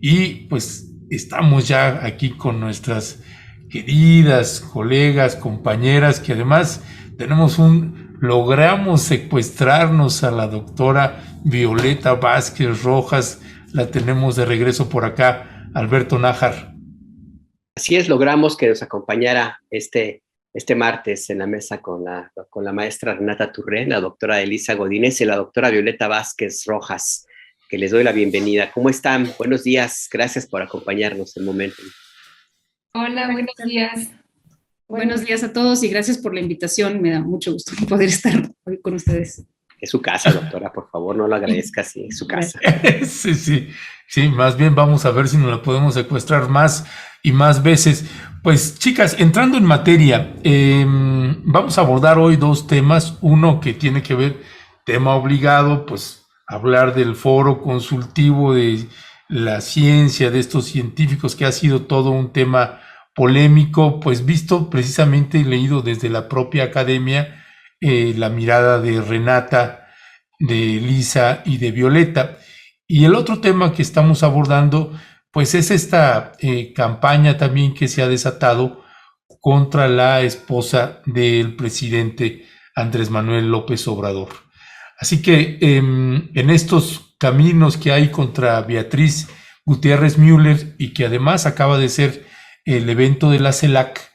y pues estamos ya aquí con nuestras queridas colegas, compañeras, que además logramos secuestrarnos a la doctora Violeta Vázquez Rojas, la tenemos de regreso por acá, Alberto Nájar. Así es, logramos que nos acompañara este martes en la mesa con la maestra Renata Turré, la doctora Elisa Godínez y la doctora Violeta Vázquez Rojas, que les doy la bienvenida. ¿Cómo están? Buenos días, gracias por acompañarnos en Momentum. Hola, buenos días. Buenos días a todos y gracias por la invitación. Me da mucho gusto poder estar hoy con ustedes. Es su casa, doctora, por favor, no lo agradezca, sí, es su casa. Sí, más bien vamos a ver si nos la podemos secuestrar más y más veces. Pues chicas, entrando en materia, vamos a abordar hoy dos temas. Uno que tiene que ver, tema obligado, pues hablar del foro consultivo de la ciencia, de estos científicos, que ha sido todo un tema polémico, pues visto precisamente y leído desde la propia academia, la mirada de Renata, de Elisa y de Violeta. Y el otro tema que estamos abordando, pues es esta campaña también que se ha desatado contra la esposa del presidente Andrés Manuel López Obrador. Así que en estos caminos que hay contra Beatriz Gutiérrez Müller, y que además acaba de ser el evento de la CELAC,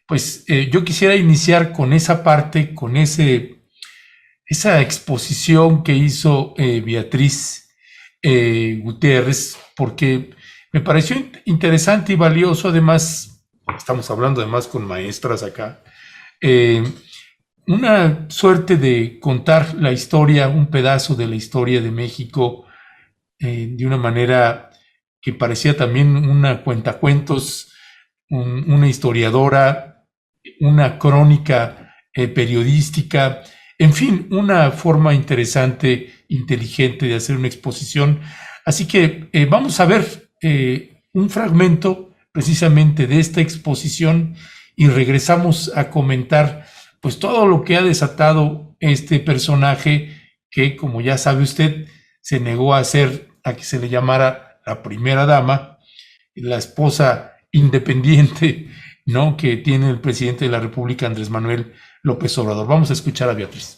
pues yo quisiera iniciar con esa parte, con esa exposición que hizo Beatriz Gutiérrez, porque me pareció interesante y valioso. Además, estamos hablando además con maestras acá, una suerte de contar la historia, un pedazo de la historia de México, de una manera que parecía también una cuentacuentos, una historiadora, una crónica periodística, en fin, una forma interesante, inteligente de hacer una exposición. Así que vamos a ver un fragmento precisamente de esta exposición y regresamos a comentar pues todo lo que ha desatado este personaje que, como ya sabe usted, se negó a que se le llamara la primera dama, la esposa independiente, ¿no?, que tiene el presidente de la República, Andrés Manuel López Obrador. Vamos a escuchar a Beatriz.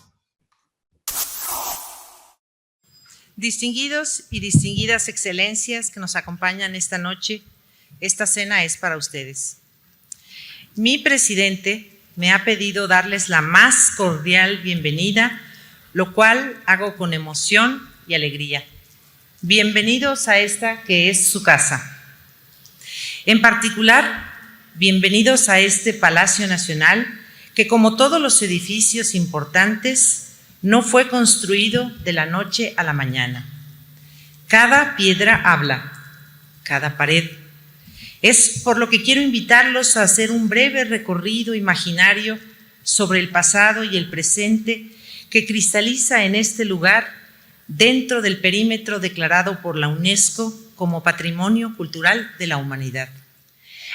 Distinguidos y distinguidas excelencias que nos acompañan esta noche, esta cena es para ustedes. Mi presidente me ha pedido darles la más cordial bienvenida, lo cual hago con emoción y alegría. Bienvenidos a esta que es su casa. En particular, bienvenidos a este Palacio Nacional, que como todos los edificios importantes, no fue construido de la noche a la mañana. Cada piedra habla, cada pared. Es por lo que quiero invitarlos a hacer un breve recorrido imaginario sobre el pasado y el presente que cristaliza en este lugar dentro del perímetro declarado por la UNESCO como Patrimonio Cultural de la Humanidad.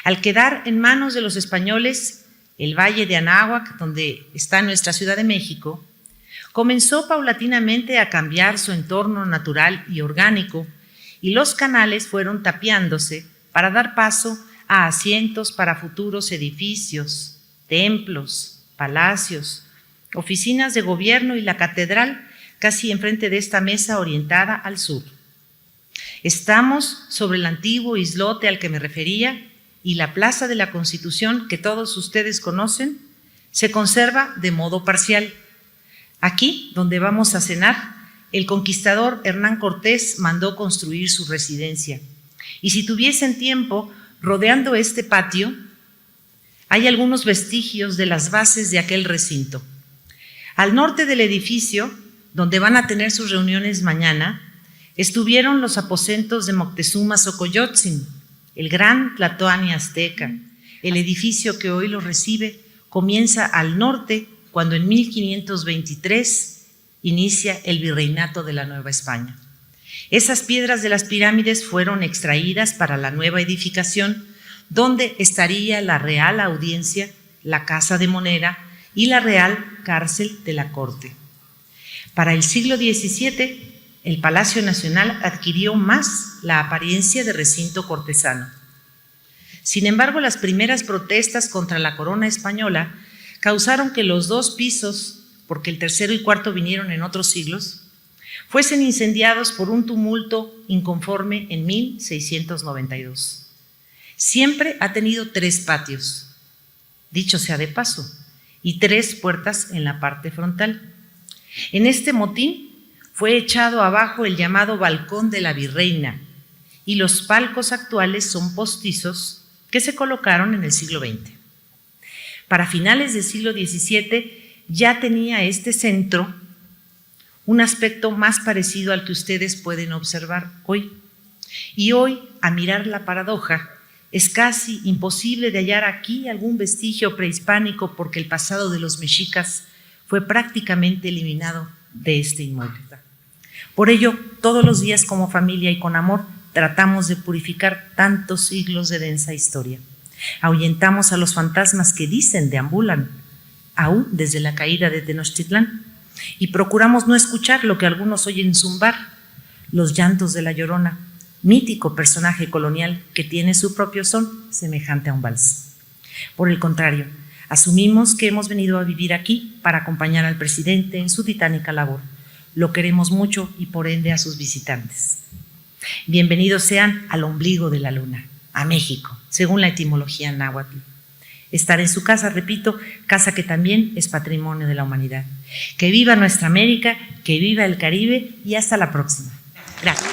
Al quedar en manos de los españoles, el Valle de Anáhuac, donde está nuestra Ciudad de México, comenzó paulatinamente a cambiar su entorno natural y orgánico, y los canales fueron tapiándose para dar paso a asientos para futuros edificios, templos, palacios, oficinas de gobierno y la catedral casi enfrente de esta mesa orientada al sur. Estamos sobre el antiguo islote al que me refería, y la Plaza de la Constitución, que todos ustedes conocen, se conserva de modo parcial. Aquí, donde vamos a cenar, el conquistador Hernán Cortés mandó construir su residencia. Y si tuviesen tiempo, rodeando este patio, hay algunos vestigios de las bases de aquel recinto. Al norte del edificio, donde van a tener sus reuniones mañana, estuvieron los aposentos de Moctezuma Xocoyotzin, el gran Tlatoani azteca. El edificio que hoy lo recibe comienza al norte, cuando en 1523 inicia el virreinato de la Nueva España. Esas piedras de las pirámides fueron extraídas para la nueva edificación, donde estaría la Real Audiencia, la Casa de Moneda y la Real Cárcel de la Corte. Para el siglo XVII, el Palacio Nacional adquirió más la apariencia de recinto cortesano. Sin embargo, las primeras protestas contra la corona española causaron que los 2 pisos, porque el tercero y cuarto vinieron en otros siglos, fuesen incendiados por un tumulto inconforme en 1692. Siempre ha tenido 3 patios, dicho sea de paso, y 3 puertas en la parte frontal. En este motín fue echado abajo el llamado balcón de la Virreina, y los palcos actuales son postizos que se colocaron en el siglo XX. Para finales del siglo XVII ya tenía este centro un aspecto más parecido al que ustedes pueden observar hoy. Y hoy, a mirar la paradoja, es casi imposible de hallar aquí algún vestigio prehispánico porque el pasado de los mexicas fue prácticamente eliminado de este inmueble. Por ello, todos los días como familia y con amor tratamos de purificar tantos siglos de densa historia. Ahuyentamos a los fantasmas que dicen deambulan, aún desde la caída de Tenochtitlán, y procuramos no escuchar lo que algunos oyen zumbar, los llantos de la Llorona, mítico personaje colonial que tiene su propio son semejante a un vals. Por el contrario, asumimos que hemos venido a vivir aquí para acompañar al presidente en su titánica labor. Lo queremos mucho y por ende a sus visitantes. Bienvenidos sean al ombligo de la luna, a México, según la etimología náhuatl. Estar en su casa, repito, casa que también es patrimonio de la humanidad. Que viva nuestra América, que viva el Caribe y hasta la próxima. Gracias.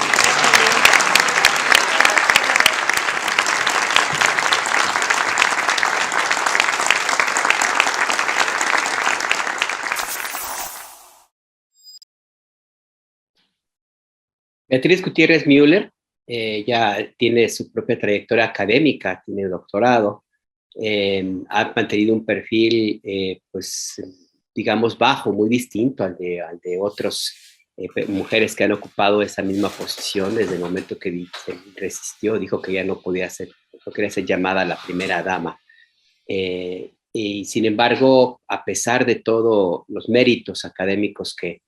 Beatriz Gutiérrez Müller ya tiene su propia trayectoria académica, tiene doctorado, ha mantenido un perfil, pues, digamos, bajo, muy distinto al de otras mujeres que han ocupado esa misma posición desde el momento que se resistió, dijo que ya no podía ser, no quería ser llamada la primera dama. Y sin embargo, a pesar de todos los méritos académicos que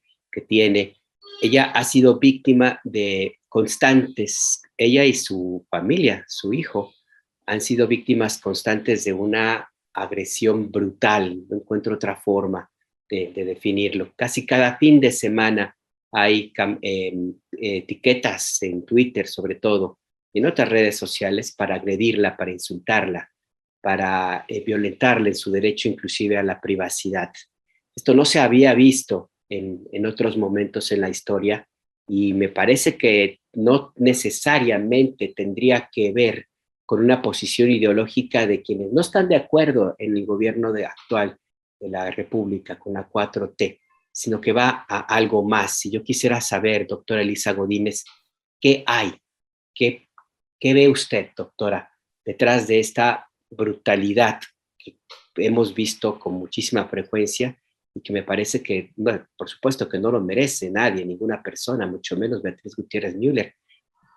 tiene, ella ha sido víctima de constantes, ella y su familia, su hijo, han sido víctimas constantes de una agresión brutal, no encuentro otra forma de definirlo. Casi cada fin de semana hay etiquetas en Twitter, sobre todo, y en otras redes sociales, para agredirla, para insultarla, para violentarla en su derecho inclusive a la privacidad. Esto no se había visto en otros momentos en la historia y me parece que no necesariamente tendría que ver con una posición ideológica de quienes no están de acuerdo en el gobierno actual de la República con la 4T, sino que va a algo más. Y yo quisiera saber, doctora Elisa Godínez, ¿qué hay? ¿Qué ve usted, doctora, detrás de esta brutalidad que hemos visto con muchísima frecuencia y que me parece que, bueno, por supuesto que no lo merece nadie, ninguna persona, mucho menos Beatriz Gutiérrez Müller,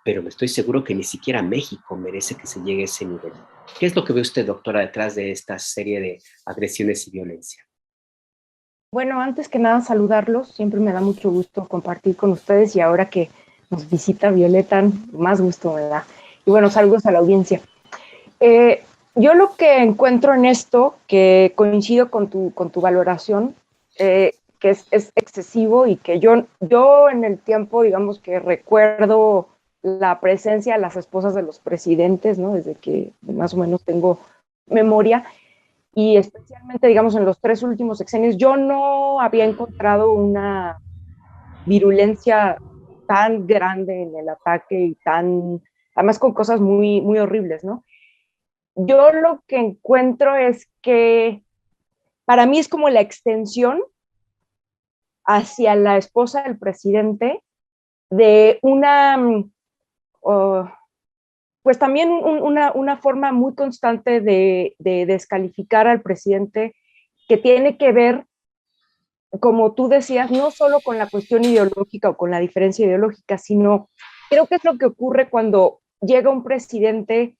pero me estoy seguro que ni siquiera México merece que se llegue a ese nivel. ¿Qué es lo que ve usted, doctora, detrás de esta serie de agresiones y violencia? Bueno, antes que nada saludarlos, siempre me da mucho gusto compartir con ustedes y ahora que nos visita Violeta, más gusto me da. Y bueno, saludos a la audiencia. Yo lo que encuentro en esto, que coincido con tu valoración, que es excesivo y que yo en el tiempo, digamos que recuerdo la presencia de las esposas de los presidentes, ¿no? Desde que más o menos tengo memoria, y especialmente, digamos, en los 3 últimos sexenios, yo no había encontrado una virulencia tan grande en el ataque y además con cosas muy, muy horribles, ¿no? Yo lo que encuentro es que para mí es como la extensión hacia la esposa del presidente de una, pues también una forma muy constante de descalificar al presidente, que tiene que ver, como tú decías, no solo con la cuestión ideológica o con la diferencia ideológica, sino creo que es lo que ocurre cuando llega un presidente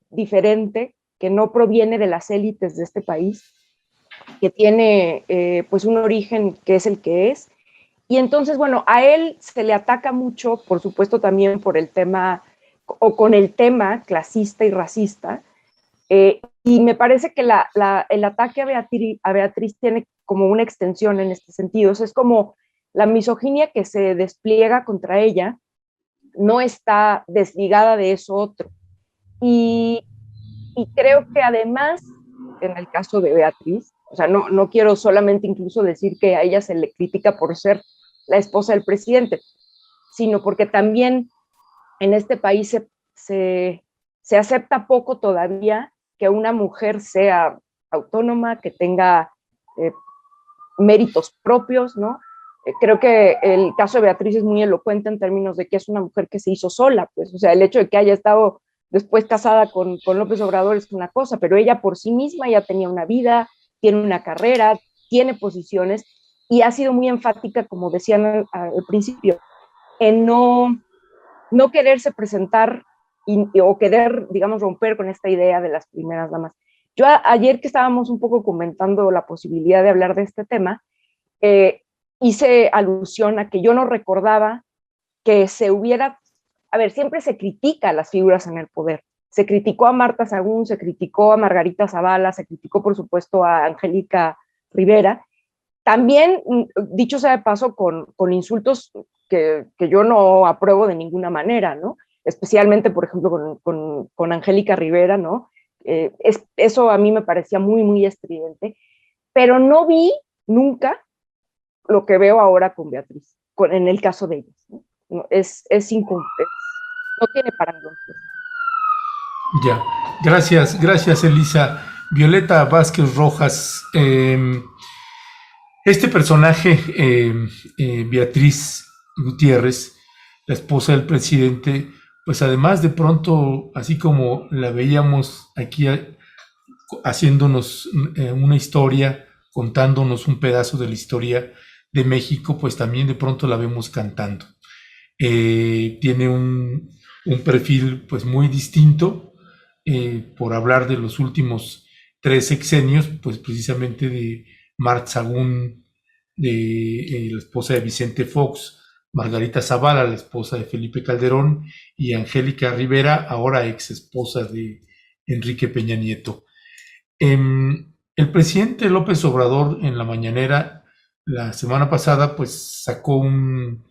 diferente, que no proviene de las élites de este país, que tiene pues un origen que es el que es, Y entonces, bueno, a él se le ataca mucho, por supuesto también por el tema, o con el tema clasista y racista, y me parece que el ataque a Beatriz tiene como una extensión en este sentido. O sea, es como la misoginia que se despliega contra ella no está desligada de eso otro. Y creo que además, en el caso de Beatriz, o sea, no quiero solamente incluso decir que a ella se le critica por ser la esposa del presidente, sino porque también en este país se acepta poco todavía que una mujer sea autónoma, que tenga méritos propios, ¿no? Creo que el caso de Beatriz es muy elocuente en términos de que es una mujer que se hizo sola, pues, o sea, el hecho de que haya estado después casada con López Obrador es una cosa, pero ella por sí misma ya tenía una vida, tiene una carrera, tiene posiciones, y ha sido muy enfática, como decían al principio, en no quererse presentar o querer, digamos, romper con esta idea de las primeras damas. Yo ayer que estábamos un poco comentando la posibilidad de hablar de este tema, hice alusión a que yo no recordaba que se hubiera, a ver, siempre se critica a las figuras en el poder. Se criticó a Marta Sagún, se criticó a Margarita Zavala, se criticó, por supuesto, a Angélica Rivera. También, dicho sea de paso, con insultos que yo no apruebo de ninguna manera, ¿no? Especialmente, por ejemplo, con Angélica Rivera, ¿no? Eso a mí me parecía muy, muy estridente, pero no vi nunca lo que veo ahora con Beatriz, en el caso de ellas, ¿no? No tiene parangón. Ya, gracias Elisa. Violeta Vázquez Rojas, este personaje, Beatriz Gutiérrez, la esposa del presidente, pues además de pronto, así como la veíamos aquí haciéndonos una historia, contándonos un pedazo de la historia de México, pues también de pronto la vemos cantando. Tiene un perfil pues muy distinto, por hablar de los últimos 3 sexenios, pues precisamente de Marta Sagún, de la esposa de Vicente Fox, Margarita Zavala, la esposa de Felipe Calderón, y Angélica Rivera, ahora ex esposa de Enrique Peña Nieto. El presidente López Obrador en la mañanera la semana pasada pues sacó un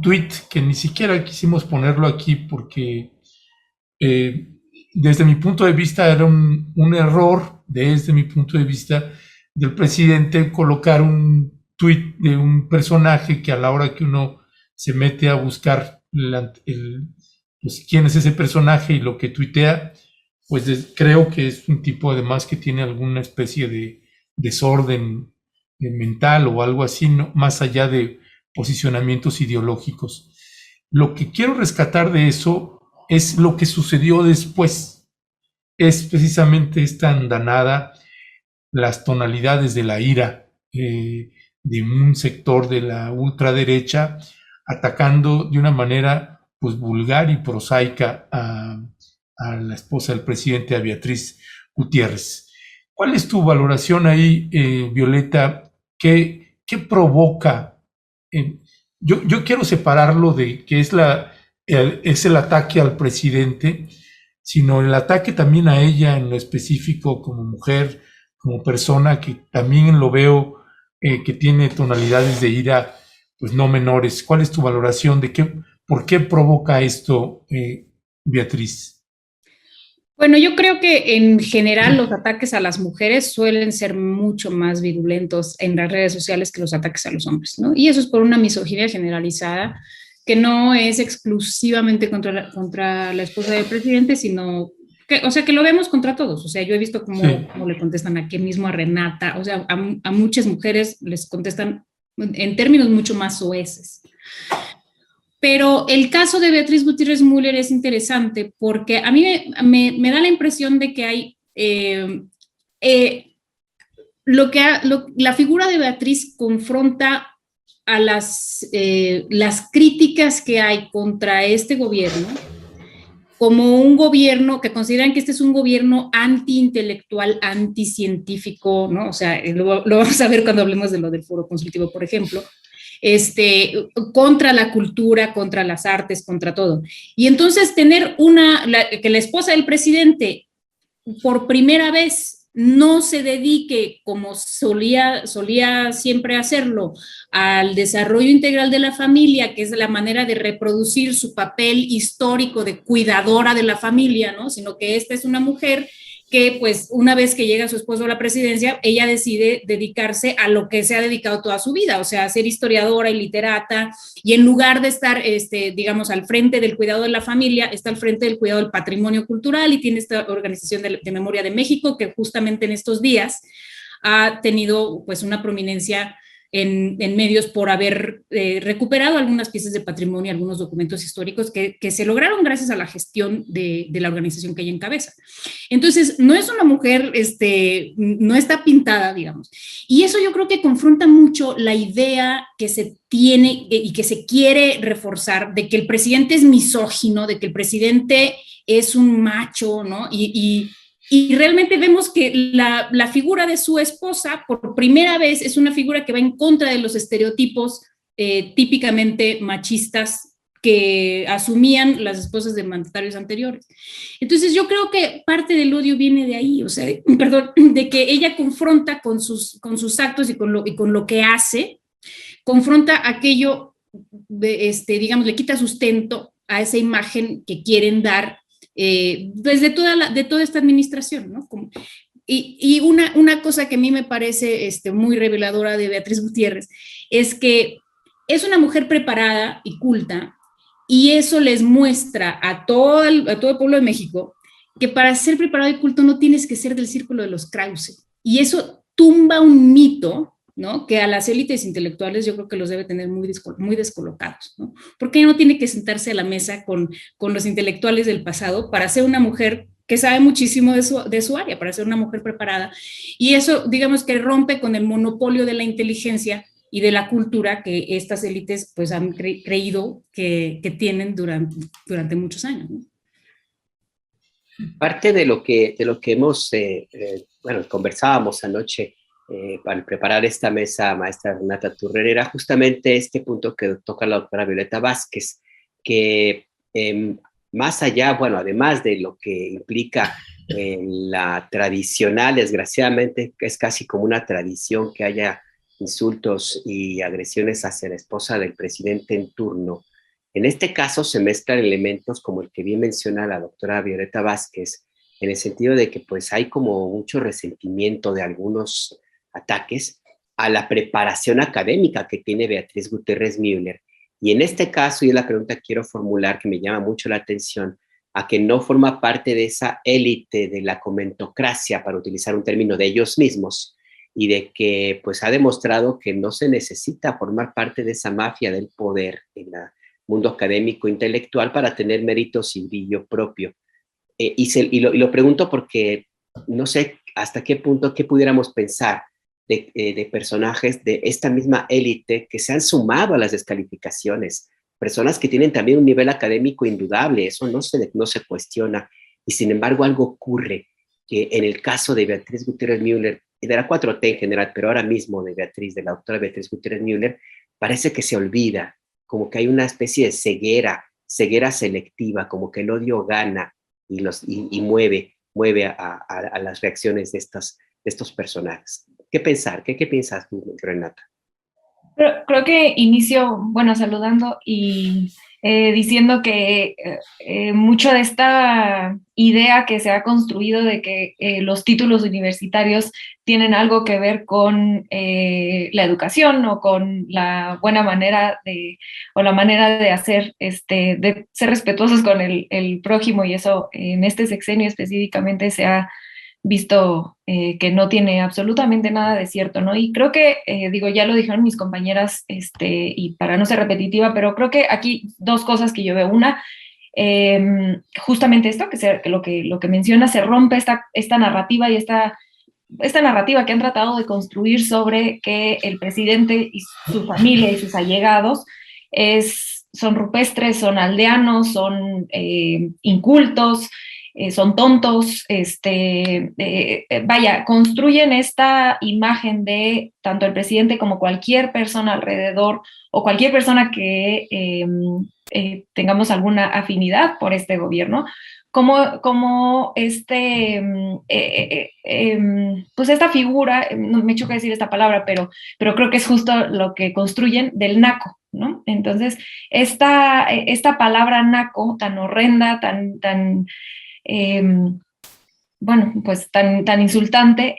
tuit que ni siquiera quisimos ponerlo aquí porque desde mi punto de vista era un error, desde mi punto de vista del presidente, colocar un tuit de un personaje que a la hora que uno se mete a buscar pues, quién es ese personaje y lo que tuitea, pues creo que es un tipo además que tiene alguna especie de desorden mental o algo así, ¿no? Más allá de posicionamientos ideológicos. Lo que quiero rescatar de eso es lo que sucedió después. Es precisamente esta andanada, las tonalidades de la ira de un sector de la ultraderecha atacando de una manera pues vulgar y prosaica a la esposa del presidente, a Beatriz Gutiérrez. ¿Cuál es tu valoración ahí, Violeta? ¿Qué provoca? Yo quiero separarlo de que es el ataque al presidente, sino el ataque también a ella en lo específico como mujer, como persona, que también lo veo que tiene tonalidades de ira pues no menores. ¿Cuál es tu valoración de por qué provoca esto, Beatriz? Bueno, yo creo que en general los ataques a las mujeres suelen ser mucho más virulentos en las redes sociales que los ataques a los hombres, ¿no? Y eso es por una misoginia generalizada que no es exclusivamente contra la esposa del presidente, sino que, o sea, que lo vemos contra todos. O sea, yo he visto cómo le contestan aquí mismo a Renata, o sea, a muchas mujeres les contestan en términos mucho más soeces. Pero el caso de Beatriz Gutiérrez Müller es interesante porque a mí me da la impresión de que hay la figura de Beatriz confronta a las críticas que hay contra este gobierno como un gobierno que consideran que este es un gobierno antiintelectual, anticientífico, ¿no? O sea, lo vamos a ver cuando hablemos de lo del foro consultivo, por ejemplo. contra la cultura, contra las artes, contra todo. Y entonces tener que la esposa del presidente por primera vez no se dedique, como solía siempre hacerlo, al desarrollo integral de la familia, que es la manera de reproducir su papel histórico de cuidadora de la familia, ¿no? Sino que esta es una mujer que, pues, una vez que llega su esposo a la presidencia, ella decide dedicarse a lo que se ha dedicado toda su vida, o sea, a ser historiadora y literata, y en lugar de estar, digamos, al frente del cuidado de la familia, está al frente del cuidado del patrimonio cultural, y tiene esta organización de Memoria de México, que justamente en estos días ha tenido, pues, una prominencia en medios por haber recuperado algunas piezas de patrimonio, algunos documentos históricos que se lograron gracias a la gestión de la organización que ella encabeza. Entonces, no es una mujer, no está pintada, digamos. Y eso yo creo que confronta mucho la idea que se tiene y que se quiere reforzar de que el presidente es misógino, de que el presidente es un macho, ¿no? Y realmente vemos que la figura de su esposa, por primera vez, es una figura que va en contra de los estereotipos típicamente machistas que asumían las esposas de mandatarios anteriores. Entonces yo creo que parte del odio viene de ahí, o sea, perdón, de que ella confronta con sus actos y con lo que hace, confronta aquello, digamos, le quita sustento a esa imagen que quieren dar desde de toda esta administración, ¿no? Y una cosa que a mí me parece muy reveladora de Beatriz Gutiérrez es que es una mujer preparada y culta, y eso les muestra a todo el pueblo de México que para ser preparado y culto no tienes que ser del círculo de los Krause. Y eso tumba un mito, ¿no? Que a las élites intelectuales yo creo que los debe tener muy descolocados, ¿no? Porque ella no tiene que sentarse a la mesa con los intelectuales del pasado para ser una mujer que sabe muchísimo de su área, para ser una mujer preparada. Y eso, digamos, que rompe con el monopolio de la inteligencia y de la cultura que estas élites pues han creído que tienen durante muchos años, ¿no? Parte de lo que hemos, conversábamos anoche para preparar esta mesa, maestra Renata Turner, era justamente este punto que toca la doctora Violeta Vázquez, que más allá, bueno, además de lo que implica la tradicional, desgraciadamente es casi como una tradición que haya insultos y agresiones hacia la esposa del presidente en turno. En este caso se mezclan elementos como el que bien menciona la doctora Violeta Vázquez, en el sentido de que pues hay como mucho resentimiento de algunos ataques a la preparación académica que tiene Beatriz Gutiérrez Müller. Y en este caso, y es la pregunta que quiero formular, que me llama mucho la atención, a que no forma parte de esa élite de la comentocracia, para utilizar un término de ellos mismos, y de que pues ha demostrado que no se necesita formar parte de esa mafia del poder en el mundo académico intelectual para tener méritos y brillo propio. Y lo pregunto porque no sé hasta qué punto, qué pudiéramos pensar de personajes de esta misma élite que se han sumado a las descalificaciones, personas que tienen también un nivel académico indudable, eso no se cuestiona, y sin embargo algo ocurre, que en el caso de Beatriz Gutiérrez Müller, y de la 4T en general, pero ahora mismo de la doctora Beatriz Gutiérrez Müller, parece que se olvida, como que hay una especie de ceguera selectiva, como que el odio gana y mueve a las reacciones de estos personajes. ¿Qué pensar? ¿Qué piensas tú, Renata? Creo que inicio, bueno, saludando y diciendo que mucho de esta idea que se ha construido de que los títulos universitarios tienen algo que ver con la educación o con la buena manera o la manera de hacer, de ser respetuosos con el prójimo, y eso en este sexenio específicamente se ha visto que no tiene absolutamente nada de cierto, ¿no? Y creo que, ya lo dijeron mis compañeras, y para no ser repetitiva, pero creo que aquí dos cosas que yo veo. Una, justamente esto, que lo que menciona, se rompe esta narrativa y esta narrativa que han tratado de construir sobre que el presidente y su familia y sus allegados son rupestres, son aldeanos, son incultos, son tontos, vaya, construyen esta imagen de tanto el presidente como cualquier persona alrededor o cualquier persona que tengamos alguna afinidad por este gobierno, como pues esta figura, no me choca decir esta palabra, pero creo que es justo lo que construyen del naco, ¿no? Entonces, esta palabra naco tan horrenda, tan bueno, pues tan insultante,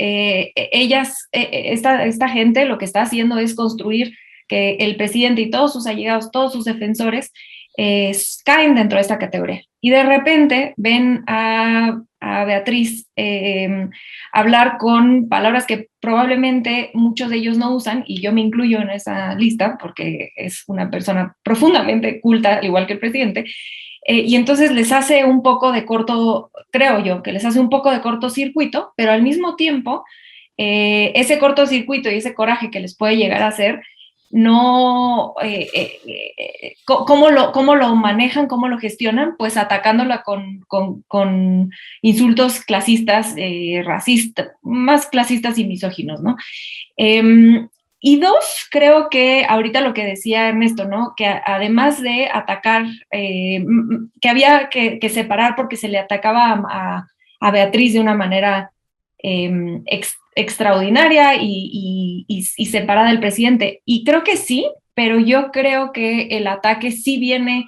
esta gente lo que está haciendo es construir que el presidente y todos sus allegados, todos sus defensores, caen dentro de esta categoría. Y de repente ven a Beatriz hablar con palabras que probablemente muchos de ellos no usan, y yo me incluyo en esa lista porque es una persona profundamente culta, al igual que el presidente, y entonces les hace un poco de creo yo, que les hace un poco de cortocircuito, pero al mismo tiempo, ese cortocircuito y ese coraje que les puede llegar a hacer, no, ¿cómo lo manejan, cómo lo gestionan? Pues atacándola con insultos clasistas, racistas, más clasistas y misóginos, ¿no? Y dos, creo que ahorita lo que decía Ernesto, ¿no? Que además de atacar, que había que separar porque se le atacaba a Beatriz de una manera extraordinaria y separada del presidente. Y creo que sí, pero yo creo que el ataque sí viene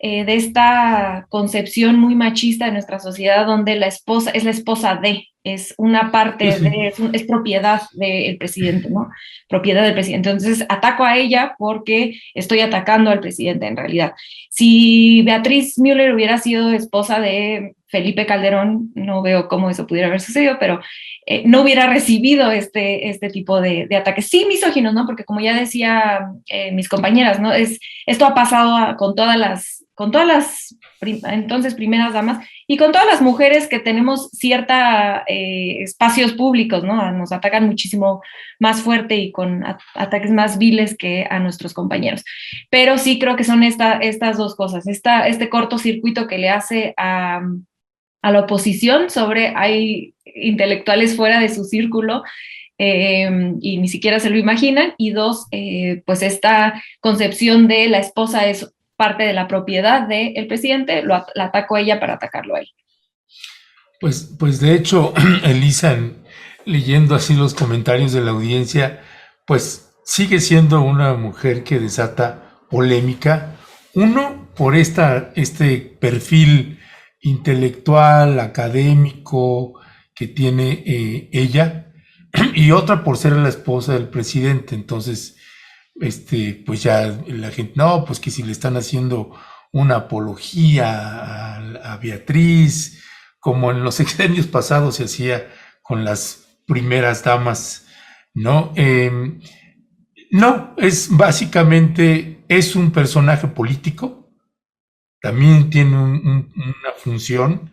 de esta concepción muy machista de nuestra sociedad, donde la esposa es la esposa de, es una parte Sí. de, es propiedad del presidente, ¿no? Propiedad del presidente. Entonces ataco a ella porque estoy atacando al presidente en realidad. Si Beatriz Müller hubiera sido esposa de Felipe Calderón, no veo cómo eso pudiera haber sucedido, pero no hubiera recibido este tipo de ataques. Sí, misóginos, ¿no? Porque como ya decía mis compañeras, ¿no? Esto ha pasado con todas las entonces primeras damas y con todas las mujeres que tenemos cierta espacios públicos, ¿no? Nos atacan muchísimo más fuerte y con ataques más viles que a nuestros compañeros. Pero sí creo que son estas dos cosas, este cortocircuito que le hace a la oposición sobre hay intelectuales fuera de su círculo y ni siquiera se lo imaginan, y dos, pues esta concepción de la esposa es parte de la propiedad del presidente, la ataco a ella para atacarlo a él. Pues de hecho, Elisa, leyendo así los comentarios de la audiencia, pues sigue siendo una mujer que desata polémica. Uno, por este perfil intelectual, académico que tiene ella, y otra por ser la esposa del presidente. Entonces, pues ya la gente, no, pues que si le están haciendo una apología a Beatriz, como en los sexenios pasados se hacía con las primeras damas, ¿no? No, básicamente es un personaje político, también tiene una función,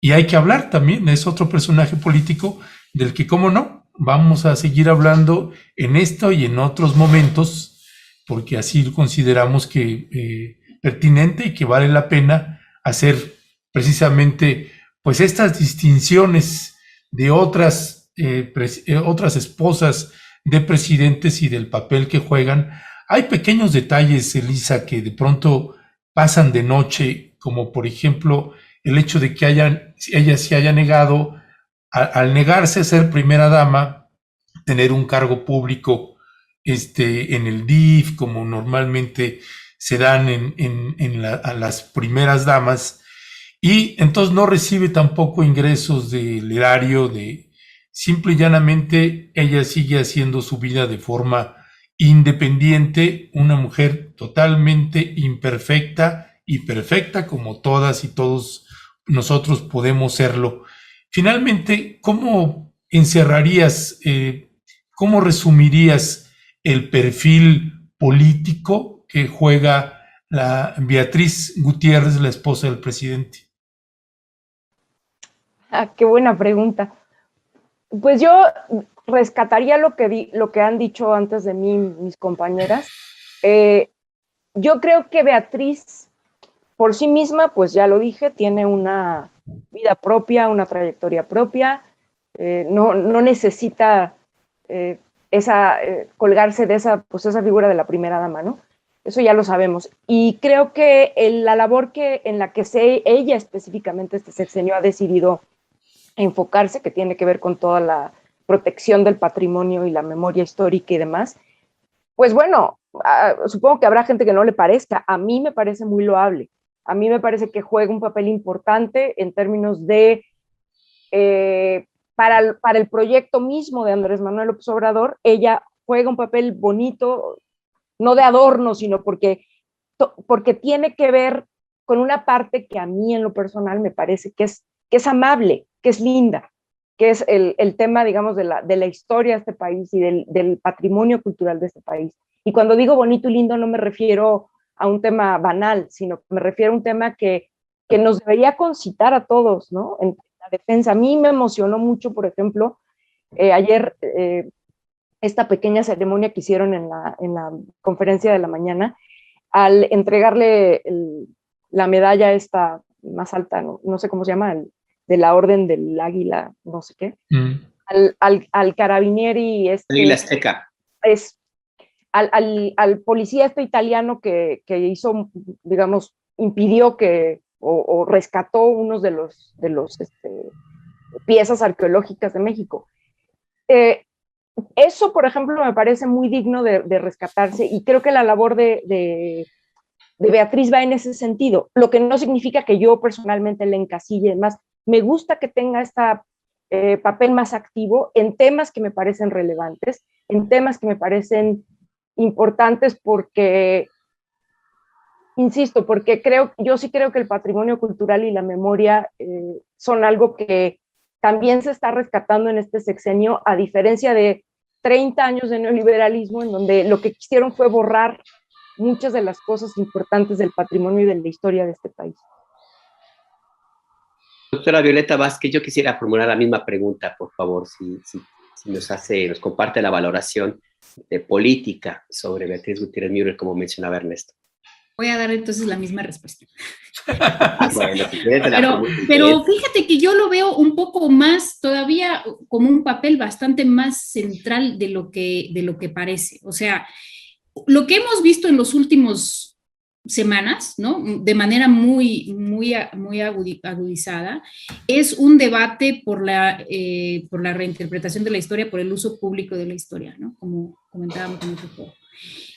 y hay que hablar también, es otro personaje político del que, cómo no, vamos a seguir hablando en esto y en otros momentos, porque así consideramos que pertinente y que vale la pena hacer precisamente pues estas distinciones de otras esposas de presidentes y del papel que juegan. Hay pequeños detalles, Elisa, que de pronto pasan de noche, como por ejemplo el hecho de que ella se haya negado, al negarse a ser primera dama, tener un cargo público en el DIF, como normalmente se dan a las primeras damas, y entonces no recibe tampoco ingresos del erario, simple y llanamente ella sigue haciendo su vida de forma independiente, una mujer totalmente imperfecta y perfecta como todas y todos nosotros podemos serlo. Finalmente, ¿cómo encerrarías, cómo resumirías el perfil político que juega la Beatriz Gutiérrez, la esposa del presidente? Qué buena pregunta. Pues yo rescataría lo que han dicho antes de mí mis compañeras. Yo creo que Beatriz, por sí misma, pues ya lo dije, tiene una vida propia, una trayectoria propia, no necesita colgarse de esa figura de la primera dama, ¿no? Eso ya lo sabemos. Y creo que la labor en la que ella específicamente este sexenio ha decidido enfocarse, que tiene que ver con toda la protección del patrimonio y la memoria histórica y demás, pues bueno, supongo que habrá gente que no le parezca. A mí me parece muy loable. A mí me parece que juega un papel importante en términos de, para el proyecto mismo de Andrés Manuel López Obrador, ella juega un papel bonito, no de adorno, sino porque tiene que ver con una parte que a mí en lo personal me parece que es amable, que es linda, que es el tema, digamos, de la historia de este país y del patrimonio cultural de este país. Y cuando digo bonito y lindo no me refiero a un tema banal, sino que me refiero a un tema que nos debería concitar a todos, ¿no? En la defensa. A mí me emocionó mucho, por ejemplo, ayer esta pequeña ceremonia que hicieron en la conferencia de la mañana, al entregarle la medalla esta más alta, no sé cómo se llama, de la Orden del Águila, no sé qué, al carabinieri Águila Azteca. Al policía italiano que hizo, digamos, impidió o rescató unos de los piezas arqueológicas de México. Eso, por ejemplo, me parece muy digno de rescatarse, y creo que la labor de Beatriz va en ese sentido, lo que no significa que yo personalmente le encasille más. Me gusta que tenga este papel más activo en temas que me parecen relevantes, en temas que me parecen importantes, porque, insisto, porque yo sí creo que el patrimonio cultural y la memoria son algo que también se está rescatando en este sexenio, a diferencia de 30 años de neoliberalismo, en donde lo que quisieron fue borrar muchas de las cosas importantes del patrimonio y de la historia de este país. Doctora Violeta Vázquez, yo quisiera formular la misma pregunta, por favor, si nos comparte la valoración de política sobre Beatriz Gutiérrez Müller, como mencionaba Ernesto. Voy a dar entonces la misma respuesta. Bueno, pero fíjate que yo lo veo un poco más, todavía como un papel bastante más central de lo que parece. O sea, lo que hemos visto en los últimos semanas, ¿no? De manera muy agudizada, es un debate por la reinterpretación de la historia, por el uso público de la historia, ¿no? Como comentábamos en otro foro.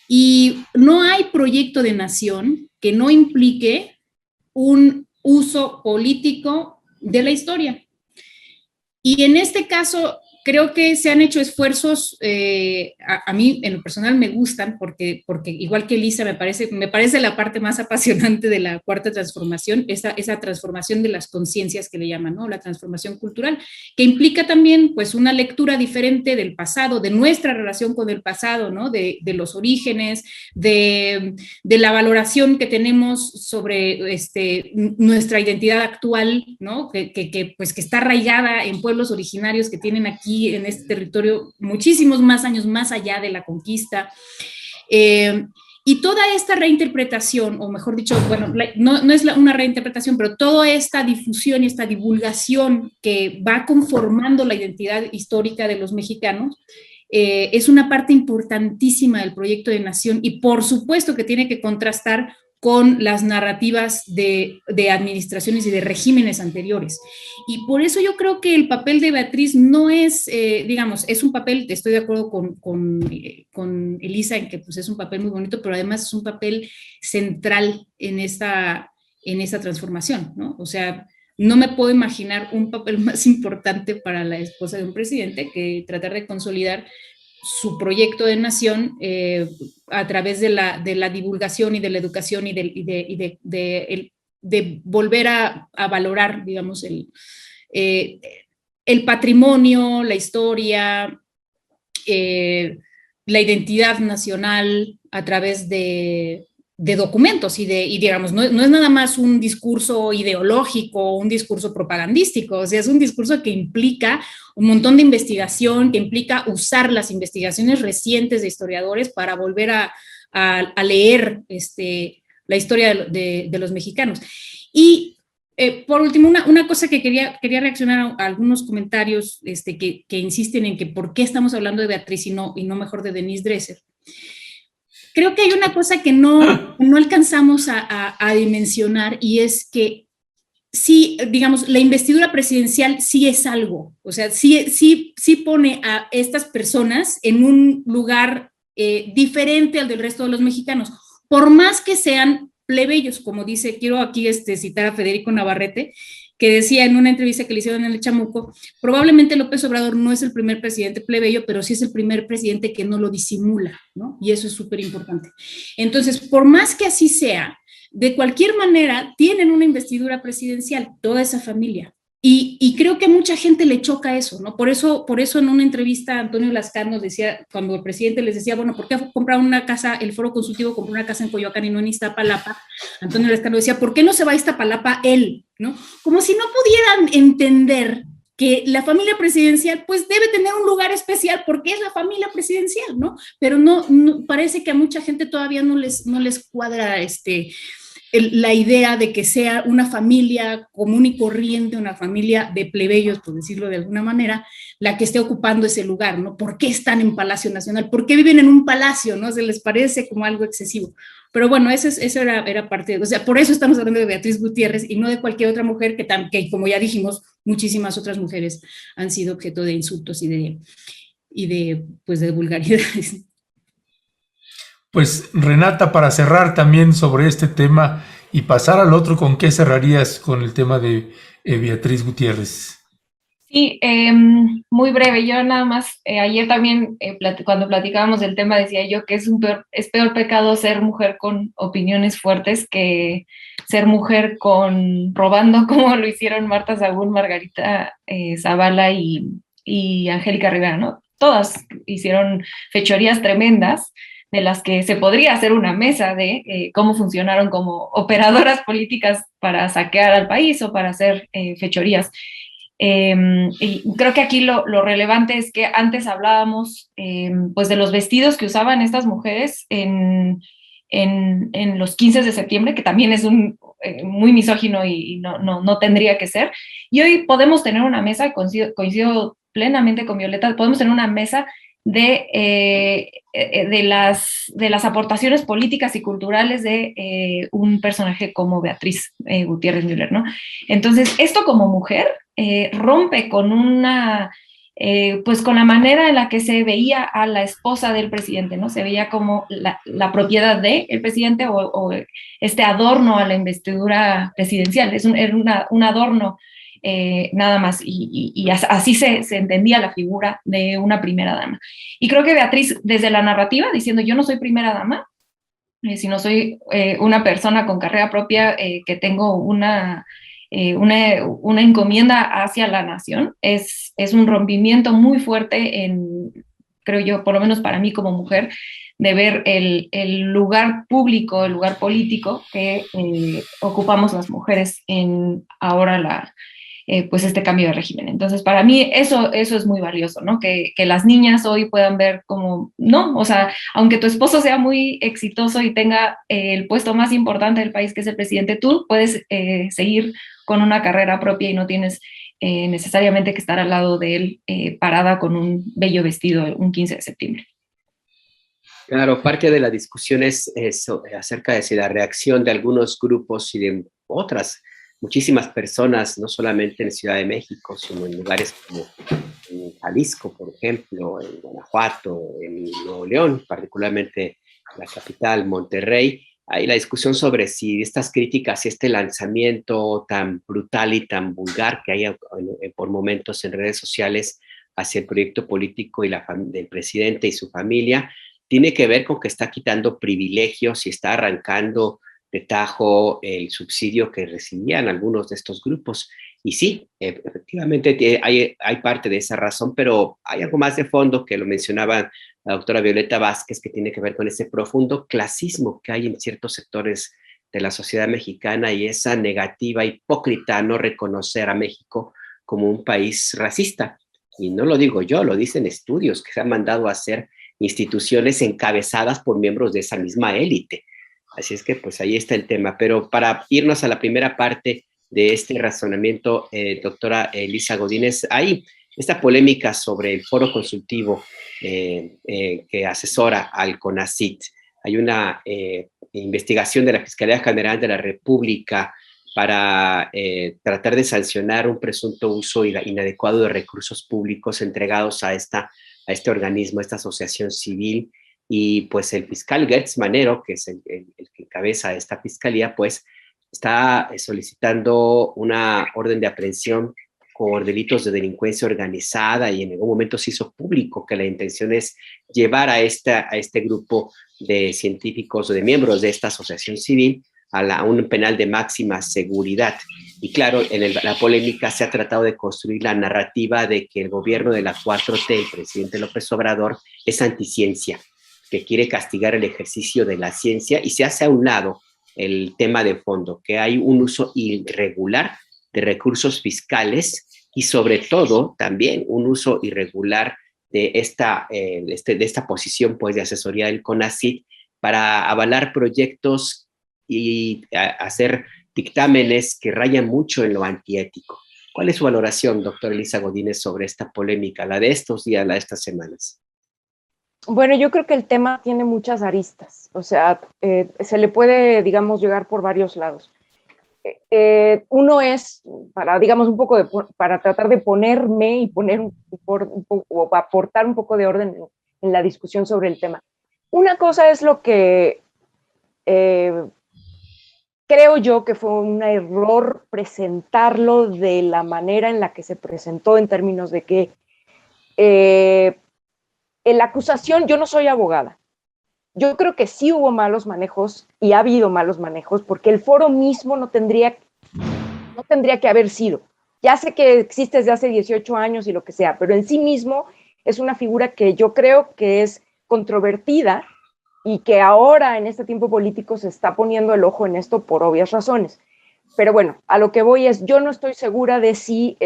Y no hay proyecto de nación que no implique un uso político de la historia. Y en este caso, creo que se han hecho esfuerzos, a mí en lo personal me gustan, porque igual que Elisa, me parece la parte más apasionante de la cuarta transformación, esa transformación de las conciencias que le llaman, ¿no? La transformación cultural, que implica también pues una lectura diferente del pasado, de nuestra relación con el pasado, ¿no? De los orígenes, de la valoración que tenemos sobre nuestra identidad actual, ¿no? Que está arraigada en pueblos originarios que tienen aquí en este territorio muchísimos más años más allá de la conquista. Y toda esta reinterpretación, o mejor dicho, bueno, no es una reinterpretación, pero toda esta difusión y esta divulgación que va conformando la identidad histórica de los mexicanos, es una parte importantísima del proyecto de nación, y por supuesto que tiene que contrastar con las narrativas de administraciones y de regímenes anteriores. Y por eso yo creo que el papel de Beatriz no es, digamos, es un papel, estoy de acuerdo con Elisa en que pues, es un papel muy bonito, pero además es un papel central en esta transformación, ¿no? O sea, no me puedo imaginar un papel más importante para la esposa de un presidente que tratar de consolidar su proyecto de nación a través de la divulgación y de la educación y de volver a valorar, digamos, el patrimonio, la historia, la identidad nacional a través de documentos y digamos, no es nada más un discurso ideológico, un discurso propagandístico, o sea, es un discurso que implica un montón de investigación, que implica usar las investigaciones recientes de historiadores para volver a leer la historia de los mexicanos. Y Por último, una cosa que quería reaccionar a algunos comentarios que insisten en que por qué estamos hablando de Beatriz y no mejor de Denise Dresser. Creo que hay una cosa que no alcanzamos a dimensionar, y es que sí, digamos, la investidura presidencial sí es algo, o sea, sí pone a estas personas en un lugar diferente al del resto de los mexicanos, por más que sean plebeyos, como dice, quiero aquí citar a Federico Navarrete, que decía en una entrevista que le hicieron en el Chamuco, probablemente López Obrador no es el primer presidente plebeyo, pero sí es el primer presidente que no lo disimula, ¿no? Y eso es súper importante. Entonces, por más que así sea, de cualquier manera tienen una investidura presidencial, toda esa familia. Y creo que a mucha gente le choca eso, ¿no? Por eso en una entrevista Antonio Lascar nos decía, cuando el presidente les decía, bueno, ¿por qué compraron una casa? El Foro Consultivo compró una casa en Coyoacán y no en Iztapalapa. Antonio Lascar nos decía, ¿por qué no se va a Iztapalapa él? ¿No? Como si no pudieran entender que la familia presidencial pues debe tener un lugar especial porque es la familia presidencial, ¿no? Pero no parece que a mucha gente todavía no les cuadra la idea de que sea una familia común y corriente, una familia de plebeyos, por decirlo de alguna manera, la que esté ocupando ese lugar, ¿no? ¿Por qué están en Palacio Nacional? ¿Por qué viven en un palacio, no? Se les parece como algo excesivo. Pero bueno, eso era parte, o sea, por eso estamos hablando de Beatriz Gutiérrez y no de cualquier otra mujer que como ya dijimos, muchísimas otras mujeres han sido objeto de insultos y de vulgaridades. Pues Renata, para cerrar también sobre este tema y pasar al otro, ¿con qué cerrarías con el tema de Beatriz Gutiérrez? Sí, muy breve. Yo nada más, ayer también cuando platicábamos del tema decía yo que es peor pecado ser mujer con opiniones fuertes que ser mujer robando, como lo hicieron Marta Sagún, Margarita Zavala y Angélica Rivera, ¿no? Todas hicieron fechorías tremendas, de las que se podría hacer una mesa de cómo funcionaron como operadoras políticas para saquear al país o para hacer fechorías. Y creo que aquí lo relevante es que antes hablábamos pues de los vestidos que usaban estas mujeres en los 15 de septiembre, que también es muy misógino y no tendría que ser. Y hoy podemos tener una mesa, coincido plenamente con Violeta, podemos tener una mesa de las aportaciones políticas y culturales de un personaje como Beatriz Gutiérrez Müller, ¿no? Entonces, esto como mujer rompe con pues con la manera en la que se veía a la esposa del presidente, ¿no? Se veía como la propiedad del presidente o este adorno a la investidura presidencial, era un adorno nada más, y así se entendía la figura de una primera dama. Y creo que Beatriz, desde la narrativa, diciendo yo no soy primera dama, sino soy una persona con carrera propia que tengo una encomienda hacia la nación, es un rompimiento muy fuerte creo yo, por lo menos para mí como mujer, de ver el lugar público, el lugar político que ocupamos las mujeres en ahora pues este cambio de régimen. Entonces, para mí eso es muy valioso, ¿no? Que las niñas hoy puedan ver como, no, o sea, aunque tu esposo sea muy exitoso y tenga el puesto más importante del país, que es el presidente, tú puedes seguir con una carrera propia y no tienes necesariamente que estar al lado de él parada con un bello vestido un 15 de septiembre. Claro, parte de la discusión es acerca de si la reacción de algunos grupos y de otras muchísimas personas, no solamente en Ciudad de México, sino en lugares como en Jalisco, por ejemplo, en Guanajuato, en Nuevo León, particularmente la capital, Monterrey. Hay la discusión sobre si estas críticas y este lanzamiento tan brutal y tan vulgar que hay por momentos en redes sociales hacia el proyecto político y del presidente y su familia, tiene que ver con que está quitando privilegios y está arrancando de tajo el subsidio que recibían algunos de estos grupos. Y sí, efectivamente hay parte de esa razón, pero hay algo más de fondo que lo mencionaba la doctora Violeta Vázquez, que tiene que ver con ese profundo clasismo que hay en ciertos sectores de la sociedad mexicana y esa negativa hipócrita a no reconocer a México como un país racista. Y no lo digo yo, lo dicen estudios que se han mandado a hacer instituciones encabezadas por miembros de esa misma élite. Así es que pues ahí está el tema. Pero para irnos a la primera parte de este razonamiento, doctora Elisa Godínez. Hay esta polémica sobre el foro consultivo que asesora al CONACYT. Hay una investigación de la Fiscalía General de la República para tratar de sancionar un presunto uso inadecuado de recursos públicos entregados a este organismo, a esta asociación civil. Y pues el fiscal Gertz Manero, que es el que encabeza esta fiscalía, pues está solicitando una orden de aprehensión por delitos de delincuencia organizada, y en algún momento se hizo público que la intención es llevar a este grupo de científicos o de miembros de esta asociación civil a un penal de máxima seguridad. Y claro, la polémica se ha tratado de construir la narrativa de que el gobierno de la 4T, el presidente López Obrador, es anticiencia, que quiere castigar el ejercicio de la ciencia, y se hace a un lado el tema de fondo, que hay un uso irregular de recursos fiscales y sobre todo también un uso irregular de esta posición pues, de asesoría del CONACYT para avalar proyectos y hacer dictámenes que rayan mucho en lo antiético. ¿Cuál es su valoración, doctora Elisa Godínez, sobre esta polémica, la de estos días, la de estas semanas? Bueno, yo creo que el tema tiene muchas aristas, o sea, se le puede, digamos, llegar por varios lados. Uno es, para, digamos, un poco para tratar de ponerme y poner o aportar un poco de orden en la discusión sobre el tema. Una cosa es lo que creo yo que fue un error presentarlo de la manera en la que se presentó, en términos de que en la acusación, yo no soy abogada. Yo creo que sí hubo malos manejos y ha habido malos manejos, porque el foro mismo no tendría que haber sido. Ya sé que existe desde hace 18 años y lo que sea, pero en sí mismo es una figura que yo creo que es controvertida y que ahora en este tiempo político se está poniendo el ojo en esto por obvias razones. Pero bueno, a lo que voy es, yo no estoy segura de si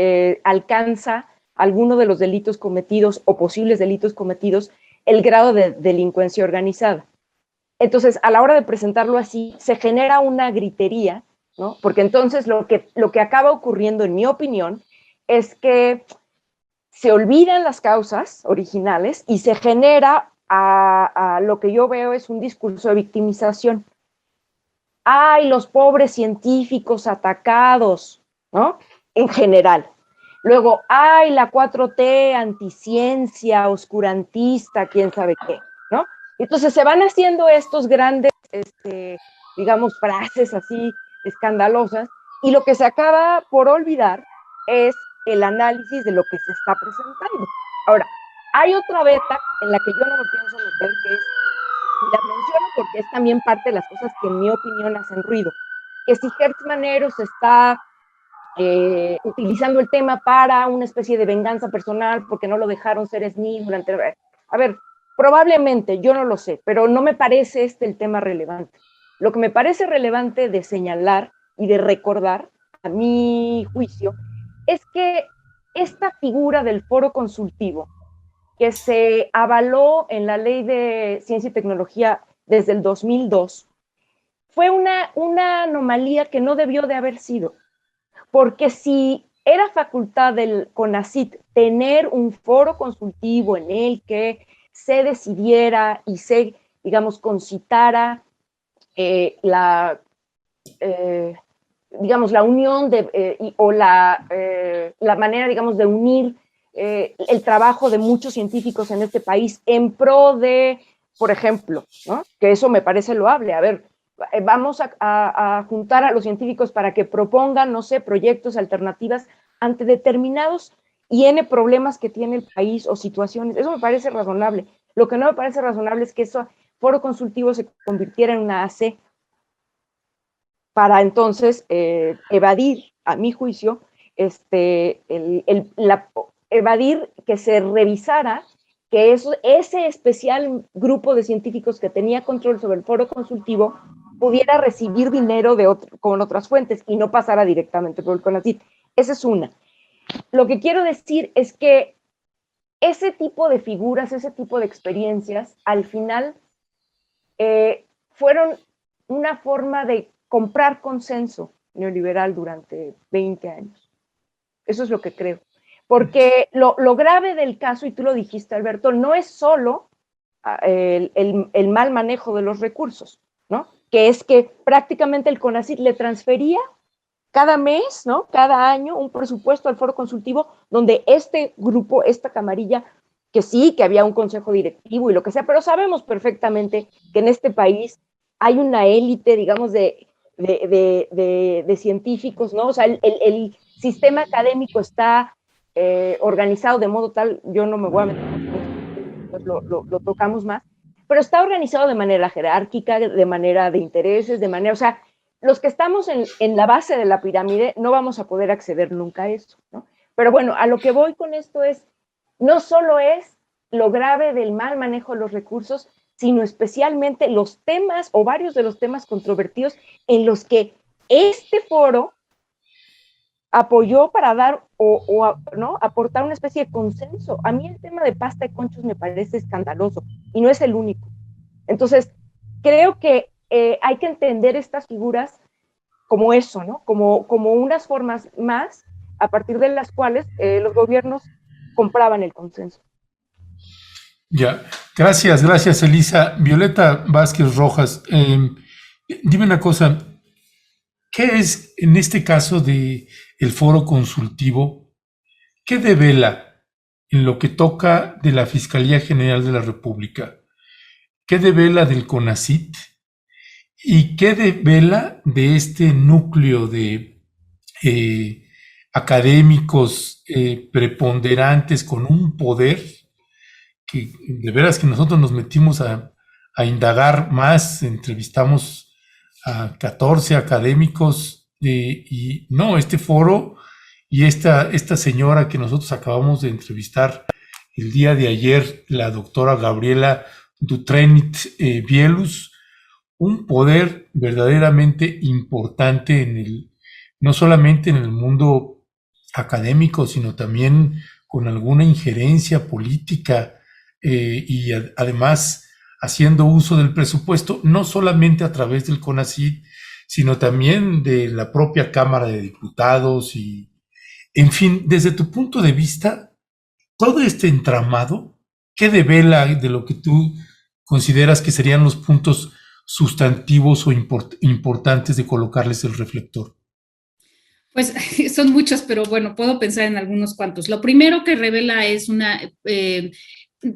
alcanza alguno de los delitos cometidos o posibles delitos cometidos el grado de delincuencia organizada. Entonces, a la hora de presentarlo así, se genera una gritería, ¿no? Porque entonces lo que acaba ocurriendo, en mi opinión, es que se olvidan las causas originales y se genera a lo que yo veo es un discurso de victimización. ¡Ay, los pobres científicos atacados!, ¿no? En general. Luego, ¡ay, la 4T, anticiencia, oscurantista, quién sabe qué!, ¿no? Entonces se van haciendo estos grandes, digamos, frases así escandalosas, y lo que se acaba por olvidar es el análisis de lo que se está presentando. Ahora, hay otra beta en la que yo no me pienso meter, que es, y la menciono porque es también parte de las cosas que en mi opinión hacen ruido, que si Gertz Manero se está utilizando el tema para una especie de venganza personal porque no lo dejaron ser SNI durante... A ver, probablemente, yo no lo sé, pero no me parece el tema relevante. Lo que me parece relevante de señalar y de recordar, a mi juicio, es que esta figura del foro consultivo, que se avaló en la Ley de Ciencia y Tecnología desde el 2002, fue una anomalía que no debió de haber sido. Porque si era facultad del CONACYT tener un foro consultivo en el que se decidiera y se, digamos, concitara la unión o la manera, digamos, de unir el trabajo de muchos científicos en este país en pro de, por ejemplo, ¿no? Que eso me parece loable. A ver, vamos a juntar a los científicos para que propongan, no sé, proyectos, alternativas ante determinados problemas que tiene el país o situaciones. Eso me parece razonable. Lo que no me parece razonable es que ese foro consultivo se convirtiera en una AC para entonces evadir, a mi juicio, evadir que se revisara que ese especial grupo de científicos que tenía control sobre el foro consultivo pudiera recibir dinero con otras fuentes y no pasara directamente por el CONACYT. Esa es una. Lo que quiero decir es que ese tipo de figuras, ese tipo de experiencias, al final fueron una forma de comprar consenso neoliberal durante 20 años. Eso es lo que creo. Porque lo grave del caso, y tú lo dijiste, Alberto, no es solo el mal manejo de los recursos, ¿no? Que es que prácticamente el CONACYT le transfería cada mes, ¿no? Cada año un presupuesto al foro consultivo donde este grupo, esta camarilla, que sí, que había un consejo directivo y lo que sea, pero sabemos perfectamente que en este país hay una élite, digamos, de científicos, ¿no? O sea, el sistema académico está organizado de modo tal, yo no me voy a meter, pues lo tocamos más, pero está organizado de manera jerárquica, de manera de intereses, de manera, o sea, los que estamos en la base de la pirámide no vamos a poder acceder nunca a eso, ¿no? Pero bueno, a lo que voy con esto es, no solo es lo grave del mal manejo de los recursos, sino especialmente los temas o varios de los temas controvertidos en los que este foro apoyó para dar ¿no? aportar una especie de consenso. A mí el tema de pasta de conchos me parece escandaloso y no es el único. Entonces, creo que hay que entender estas figuras como eso, ¿no? Como unas formas más a partir de las cuales los gobiernos compraban el consenso. Ya, gracias Elisa. Violeta Vázquez Rojas, dime una cosa, ¿qué es en este caso de el foro consultivo? ¿Qué devela en lo que toca de la Fiscalía General de la República? ¿Qué devela del CONACYT? ¿Y qué devela de este núcleo de académicos preponderantes con un poder que de veras que nosotros nos metimos a indagar más, entrevistamos a 14 académicos y no, este foro y esta señora que nosotros acabamos de entrevistar el día de ayer, la doctora Gabriela Dutrenit Bielus, un poder verdaderamente importante no solamente en el mundo académico, sino también con alguna injerencia política y además haciendo uso del presupuesto, no solamente a través del CONACYT, sino también de la propia Cámara de Diputados y, en fin, desde tu punto de vista, todo este entramado, ¿qué devela de lo que tú consideras que serían los puntos sustantivos o importantes de colocarles el reflector? Pues son muchos, pero bueno, puedo pensar en algunos cuantos. Lo primero que revela es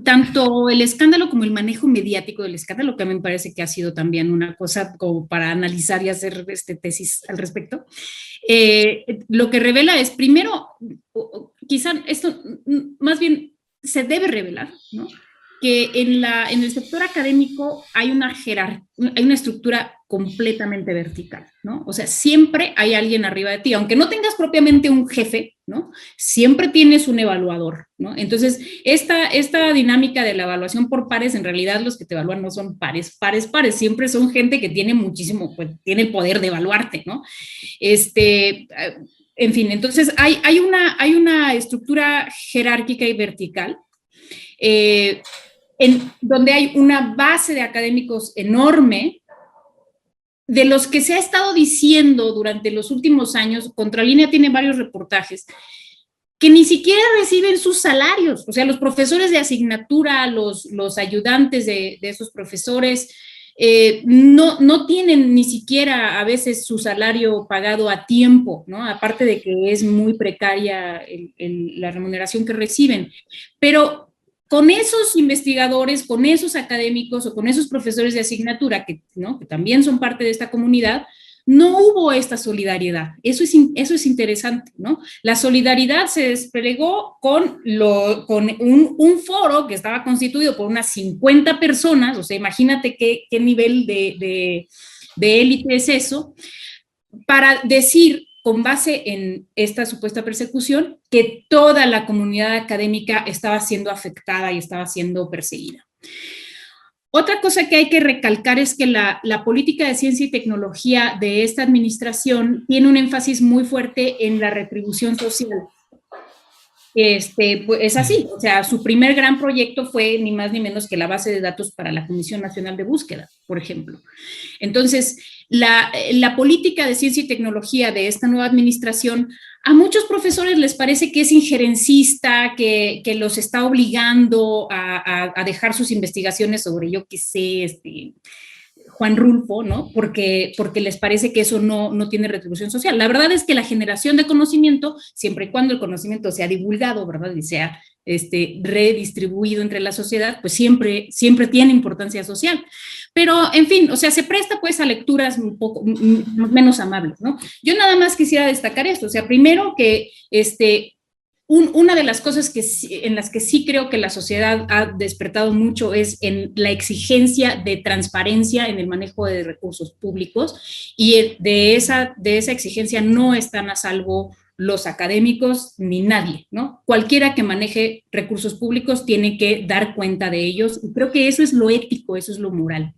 tanto el escándalo como el manejo mediático del escándalo, que a mí me parece que ha sido también una cosa como para analizar y hacer tesis al respecto. Lo que revela es, primero, quizá esto más bien se debe revelar, ¿no? Que en el sector académico hay una estructura completamente vertical, ¿no? O sea, siempre hay alguien arriba de ti, aunque no tengas propiamente un jefe, ¿no? Siempre tienes un evaluador, ¿no? Entonces, esta dinámica de la evaluación por pares, en realidad los que te evalúan no son pares, siempre son gente que tiene muchísimo, pues, tiene el poder de evaluarte, ¿no? En fin, entonces hay una estructura jerárquica y vertical, donde hay una base de académicos enorme, de los que se ha estado diciendo durante los últimos años. Contralínea tiene varios reportajes, que ni siquiera reciben sus salarios. O sea, los profesores de asignatura, los ayudantes de esos profesores, no tienen ni siquiera a veces su salario pagado a tiempo, ¿no? Aparte de que es muy precaria la remuneración que reciben. Pero con esos investigadores, con esos académicos o con esos profesores de asignatura que también son parte de esta comunidad, no hubo esta solidaridad. Eso es interesante, ¿no? La solidaridad se desplegó con un foro que estaba constituido por unas 50 personas, o sea, imagínate qué nivel de élite es eso, para decir, con base en esta supuesta persecución, que toda la comunidad académica estaba siendo afectada y estaba siendo perseguida. Otra cosa que hay que recalcar es que la política de ciencia y tecnología de esta administración tiene un énfasis muy fuerte en la retribución social. pues es así. O sea, su primer gran proyecto fue ni más ni menos que la base de datos para la Comisión Nacional de Búsqueda, por ejemplo. Entonces, la política de ciencia y tecnología de esta nueva administración, a muchos profesores les parece que es injerencista, que los está obligando a dejar sus investigaciones sobre, yo qué sé, Juan Rulfo, ¿no? Porque les parece que eso no tiene retribución social. La verdad es que la generación de conocimiento, siempre y cuando el conocimiento sea divulgado, ¿verdad? Y sea redistribuido entre la sociedad, pues siempre tiene importancia social. Pero, en fin, o sea, se presta pues a lecturas un poco menos amables, ¿no? Yo nada más quisiera destacar esto, o sea, primero que una de las cosas en las que sí creo que la sociedad ha despertado mucho es en la exigencia de transparencia en el manejo de recursos públicos, y de esa exigencia no están a salvo los académicos ni nadie, ¿no? Cualquiera que maneje recursos públicos tiene que dar cuenta de ellos, y creo que eso es lo ético, eso es lo moral.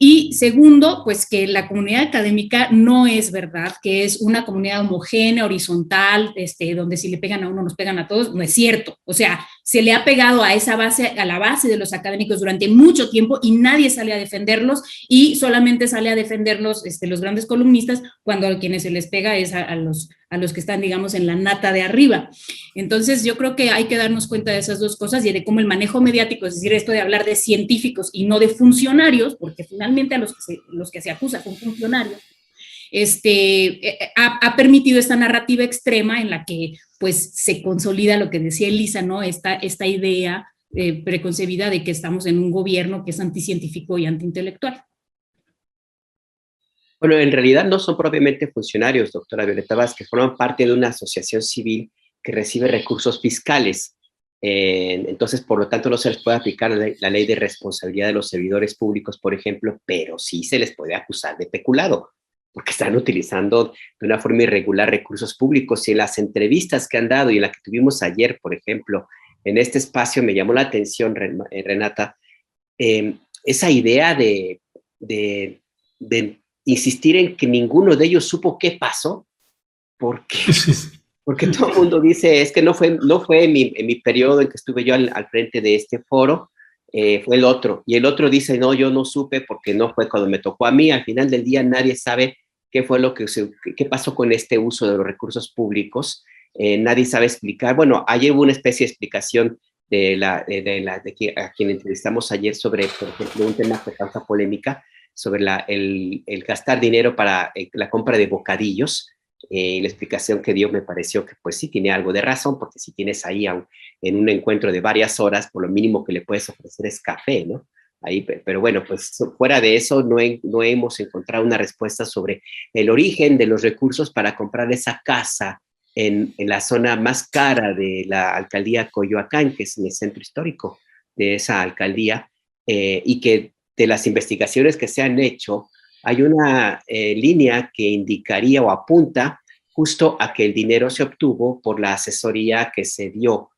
Y segundo, pues que la comunidad académica no es verdad, que es una comunidad homogénea, horizontal, donde si le pegan a uno nos pegan a todos, no es cierto. O sea, se le ha pegado a la base de los académicos durante mucho tiempo y nadie sale a defenderlos, y solamente sale a defenderlos los grandes columnistas cuando a quienes se les pega es a los que están, digamos, en la nata de arriba. Entonces, yo creo que hay que darnos cuenta de esas dos cosas y de cómo el manejo mediático, es decir, esto de hablar de científicos y no de funcionarios, porque finalmente a los que se acusa son funcionarios, ha permitido esta narrativa extrema en la que pues se consolida lo que decía Elisa, ¿no? Esta idea preconcebida de que estamos en un gobierno que es anticientífico y antiintelectual. Bueno, en realidad no son propiamente funcionarios, doctora Violeta Vázquez, forman parte de una asociación civil que recibe recursos fiscales. Entonces, por lo tanto, no se les puede aplicar la ley de responsabilidad de los servidores públicos, por ejemplo, pero sí se les puede acusar de peculado, porque están utilizando de una forma irregular recursos públicos. Y en las entrevistas que han dado y en la que tuvimos ayer, por ejemplo, en este espacio me llamó la atención, Renata, esa idea de insistir en que ninguno de ellos supo qué pasó, porque todo el mundo dice, es que no fue en mi periodo en que estuve yo al frente de este foro, fue el otro. Y el otro dice, no, yo no supe porque no fue cuando me tocó a mí. Al final del día nadie sabe qué fue qué pasó con este uso de los recursos públicos. Nadie sabe explicar. Bueno, ayer hubo una especie de explicación a quien entrevistamos ayer sobre, por ejemplo, un tema que causa polémica, sobre el gastar dinero para la compra de bocadillos. La explicación que dio me pareció que pues sí tiene algo de razón, porque si tienes ahí en un encuentro de varias horas, por lo mínimo que le puedes ofrecer es café, ¿no? Ahí, pero bueno, pues fuera de eso no hemos encontrado una respuesta sobre el origen de los recursos para comprar esa casa en la zona más cara de la alcaldía Coyoacán, que es en el centro histórico de esa alcaldía, y que de las investigaciones que se han hecho, hay una línea que indicaría o apunta justo a que el dinero se obtuvo por la asesoría que se dio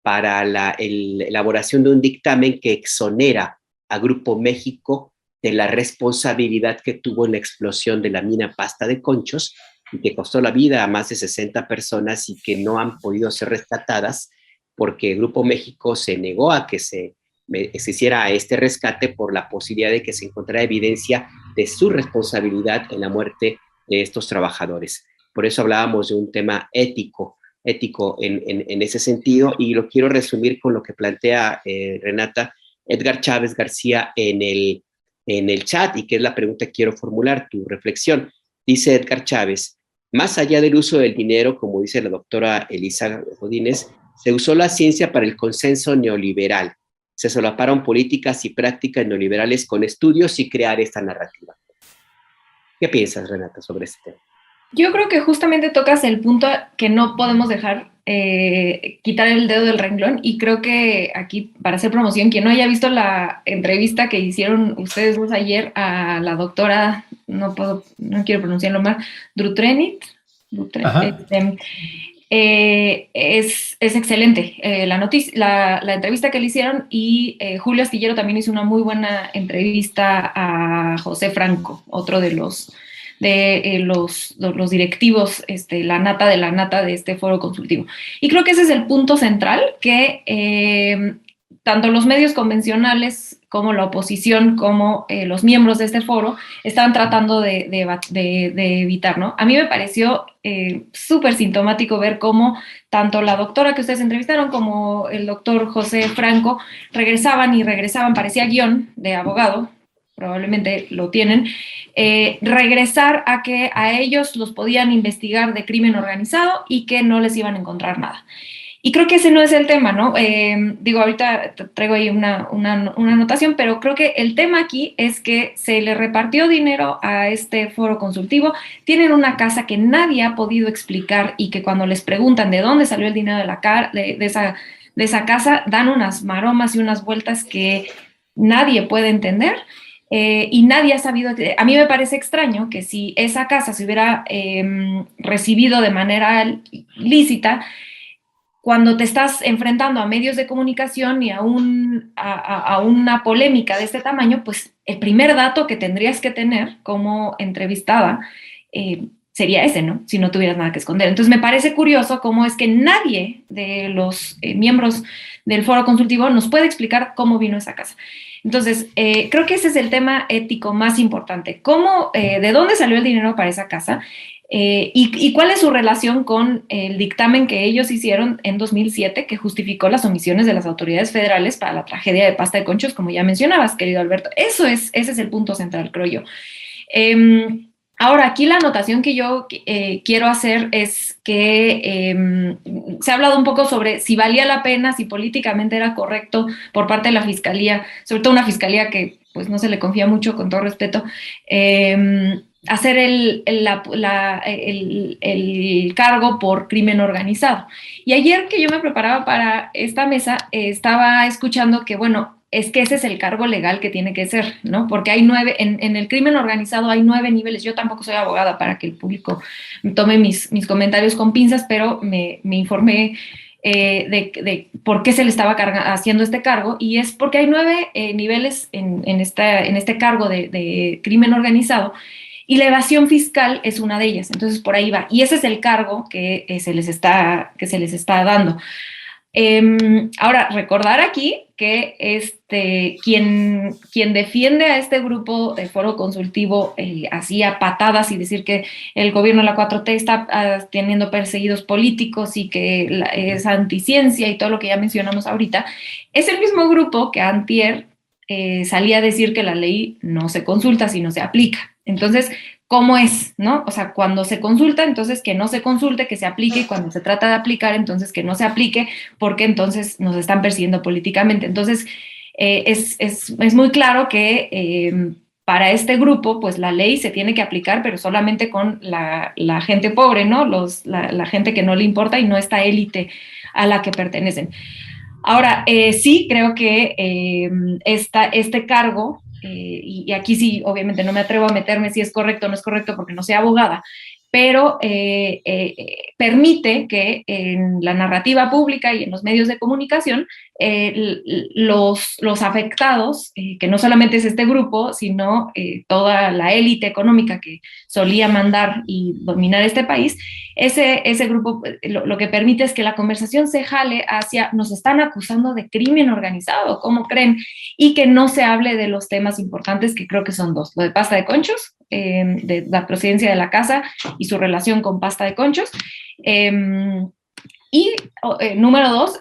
para la elaboración de un dictamen que exonera a Grupo México de la responsabilidad que tuvo en la explosión de la mina Pasta de Conchos, y que costó la vida a más de 60 personas y que no han podido ser rescatadas porque Grupo México se negó a que se hiciera este rescate por la posibilidad de que se encontrara evidencia de su responsabilidad en la muerte de estos trabajadores. Por eso hablábamos de un tema ético en ese sentido, y lo quiero resumir con lo que plantea Renata Edgar Chávez García en el chat, y que es la pregunta que quiero formular, tu reflexión. Dice Edgar Chávez: más allá del uso del dinero, como dice la doctora Elisa Godínez, se usó la ciencia para el consenso neoliberal. Se solaparon políticas y prácticas neoliberales con estudios y crear esta narrativa. ¿Qué piensas, Renata, sobre este tema? Yo creo que justamente tocas el punto que no podemos dejar quitar el dedo del renglón, y creo que aquí, para hacer promoción, quien no haya visto la entrevista que hicieron ustedes dos ayer a la doctora, no quiero pronunciarlo mal, Drutrenit, es excelente la entrevista que le hicieron, y Julio Astillero también hizo una muy buena entrevista a José Franco, otro de los directivos, la nata de este foro consultivo. Y creo que ese es el punto central que tanto los medios convencionales como la oposición, como los miembros de este foro, estaban tratando de evitar, ¿no? A mí me pareció súper sintomático ver cómo tanto la doctora que ustedes entrevistaron como el doctor José Franco regresaban y regresaban, parecía guión de abogado, probablemente lo tienen, regresar a que a ellos los podían investigar de crimen organizado y que no les iban a encontrar nada. Y creo que ese no es el tema, ¿no? Digo, ahorita traigo ahí una anotación, pero creo que el tema aquí es que se le repartió dinero a este foro consultivo, tienen una casa que nadie ha podido explicar y que cuando les preguntan de dónde salió el dinero de esa casa, dan unas maromas y unas vueltas que nadie puede entender. Y nadie ha sabido, a mí me parece extraño que si esa casa se hubiera recibido de manera lícita, cuando te estás enfrentando a medios de comunicación y a una polémica de este tamaño, pues el primer dato que tendrías que tener como entrevistada sería ese, ¿no? Si no tuvieras nada que esconder. Entonces me parece curioso cómo es que nadie de los miembros del foro consultivo nos puede explicar cómo vino esa casa. Entonces, creo que ese es el tema ético más importante. ¿De dónde salió el dinero para esa casa? ¿Y cuál es su relación con el dictamen que ellos hicieron en 2007 que justificó las omisiones de las autoridades federales para la tragedia de Pasta de Conchos, como ya mencionabas, querido Alberto? Ese es el punto central, creo yo. Ahora, aquí la anotación que yo quiero hacer es que se ha hablado un poco sobre si valía la pena, si políticamente era correcto por parte de la Fiscalía, sobre todo una Fiscalía que pues no se le confía mucho, con todo respeto, hacer el cargo por crimen organizado. Y ayer que yo me preparaba para esta mesa, estaba escuchando que, bueno, es que ese es el cargo legal que tiene que ser, ¿no? Porque hay 9, en el crimen organizado hay 9 niveles. Yo tampoco soy abogada para que el público tome mis comentarios con pinzas, pero me informé de por qué se le estaba haciendo este cargo, y es porque hay 9 niveles en este cargo de crimen organizado, y la evasión fiscal es una de ellas. Entonces por ahí va, y ese es el cargo que se les está dando. Ahora, recordar aquí que quien defiende a este grupo de foro consultivo así a patadas y decir que el gobierno de la 4T está teniendo perseguidos políticos y que es anticiencia y todo lo que ya mencionamos ahorita, es el mismo grupo que antier salía a decir que la ley no se consulta, sino se aplica. Entonces, ¿cómo es, no? O sea, cuando se consulta, entonces que no se consulte, que se aplique, y cuando se trata de aplicar, entonces que no se aplique, porque entonces nos están persiguiendo políticamente. Entonces, es muy claro que para este grupo, pues la ley se tiene que aplicar, pero solamente con la gente pobre, ¿no? La gente que no le importa y no esta élite a la que pertenecen. Ahora, sí creo que este cargo, y aquí sí, obviamente no me atrevo a meterme si es correcto o no es correcto porque no soy abogada, pero permite que en la narrativa pública y en los medios de comunicación los afectados, que no solamente es este grupo, sino toda la élite económica que solía mandar y dominar este país, ese grupo lo que permite es que la conversación se jale hacia nos están acusando de crimen organizado, ¿cómo creen? Y que no se hable de los temas importantes, que creo que son 2, lo de Pasta de Conchos, de la presidencia de la casa y su relación con Pasta de Conchos, y número 2,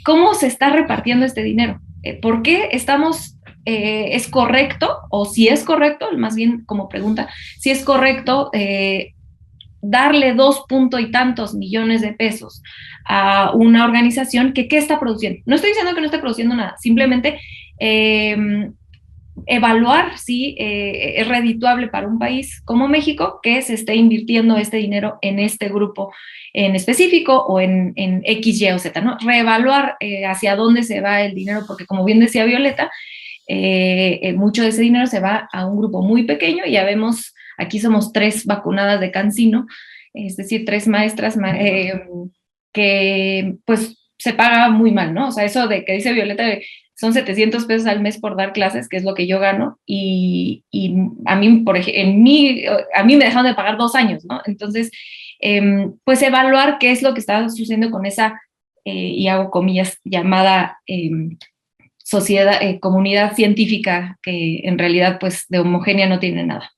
cómo se está repartiendo este dinero. ¿Por qué es correcto, o si es correcto, más bien como pregunta, si es correcto darle 2 punto y tantos millones de pesos a una organización que ¿qué está produciendo? No estoy diciendo que no esté produciendo nada, simplemente evaluar si es redituable para un país como México que se esté invirtiendo este dinero en este grupo en específico o en X, Y o Z, ¿no? Reevaluar hacia dónde se va el dinero, porque como bien decía Violeta, mucho de ese dinero se va a un grupo muy pequeño. Ya vemos, aquí somos 3 vacunadas de CanSino, es decir, 3 maestras que pues se paga muy mal, ¿no? O sea, eso de que dice Violeta, son 700 pesos al mes por dar clases, que es lo que yo gano, y a mí, a mí me dejaron de pagar 2 años, ¿no? Entonces, pues evaluar qué es lo que está sucediendo con esa, y hago comillas, llamada sociedad, comunidad científica, que en realidad pues de homogénea no tiene nada.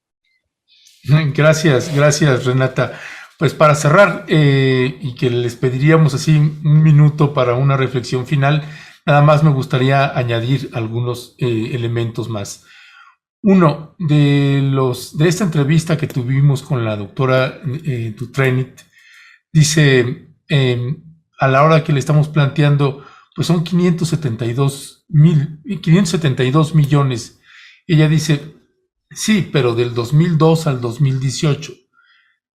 Gracias, gracias Renata. Pues para cerrar, y que les pediríamos así un minuto para una reflexión final, nada más me gustaría añadir algunos elementos más. Uno, de esta entrevista que tuvimos con la doctora Dutrenit, dice, a la hora que le estamos planteando, pues son 572 millones. Ella dice, sí, pero del 2002 al 2018.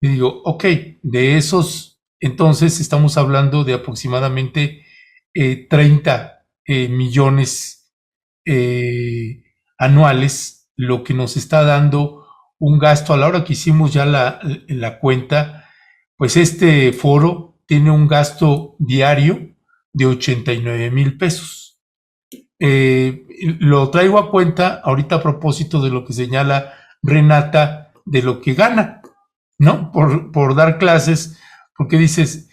Y digo, ok, de esos, entonces estamos hablando de aproximadamente 30 millones anuales, lo que nos está dando un gasto. A la hora que hicimos ya la cuenta, pues este foro tiene un gasto diario de 89,000 pesos. Lo traigo a cuenta ahorita a propósito de lo que señala Renata de lo que gana, ¿no? Por dar clases, porque dices,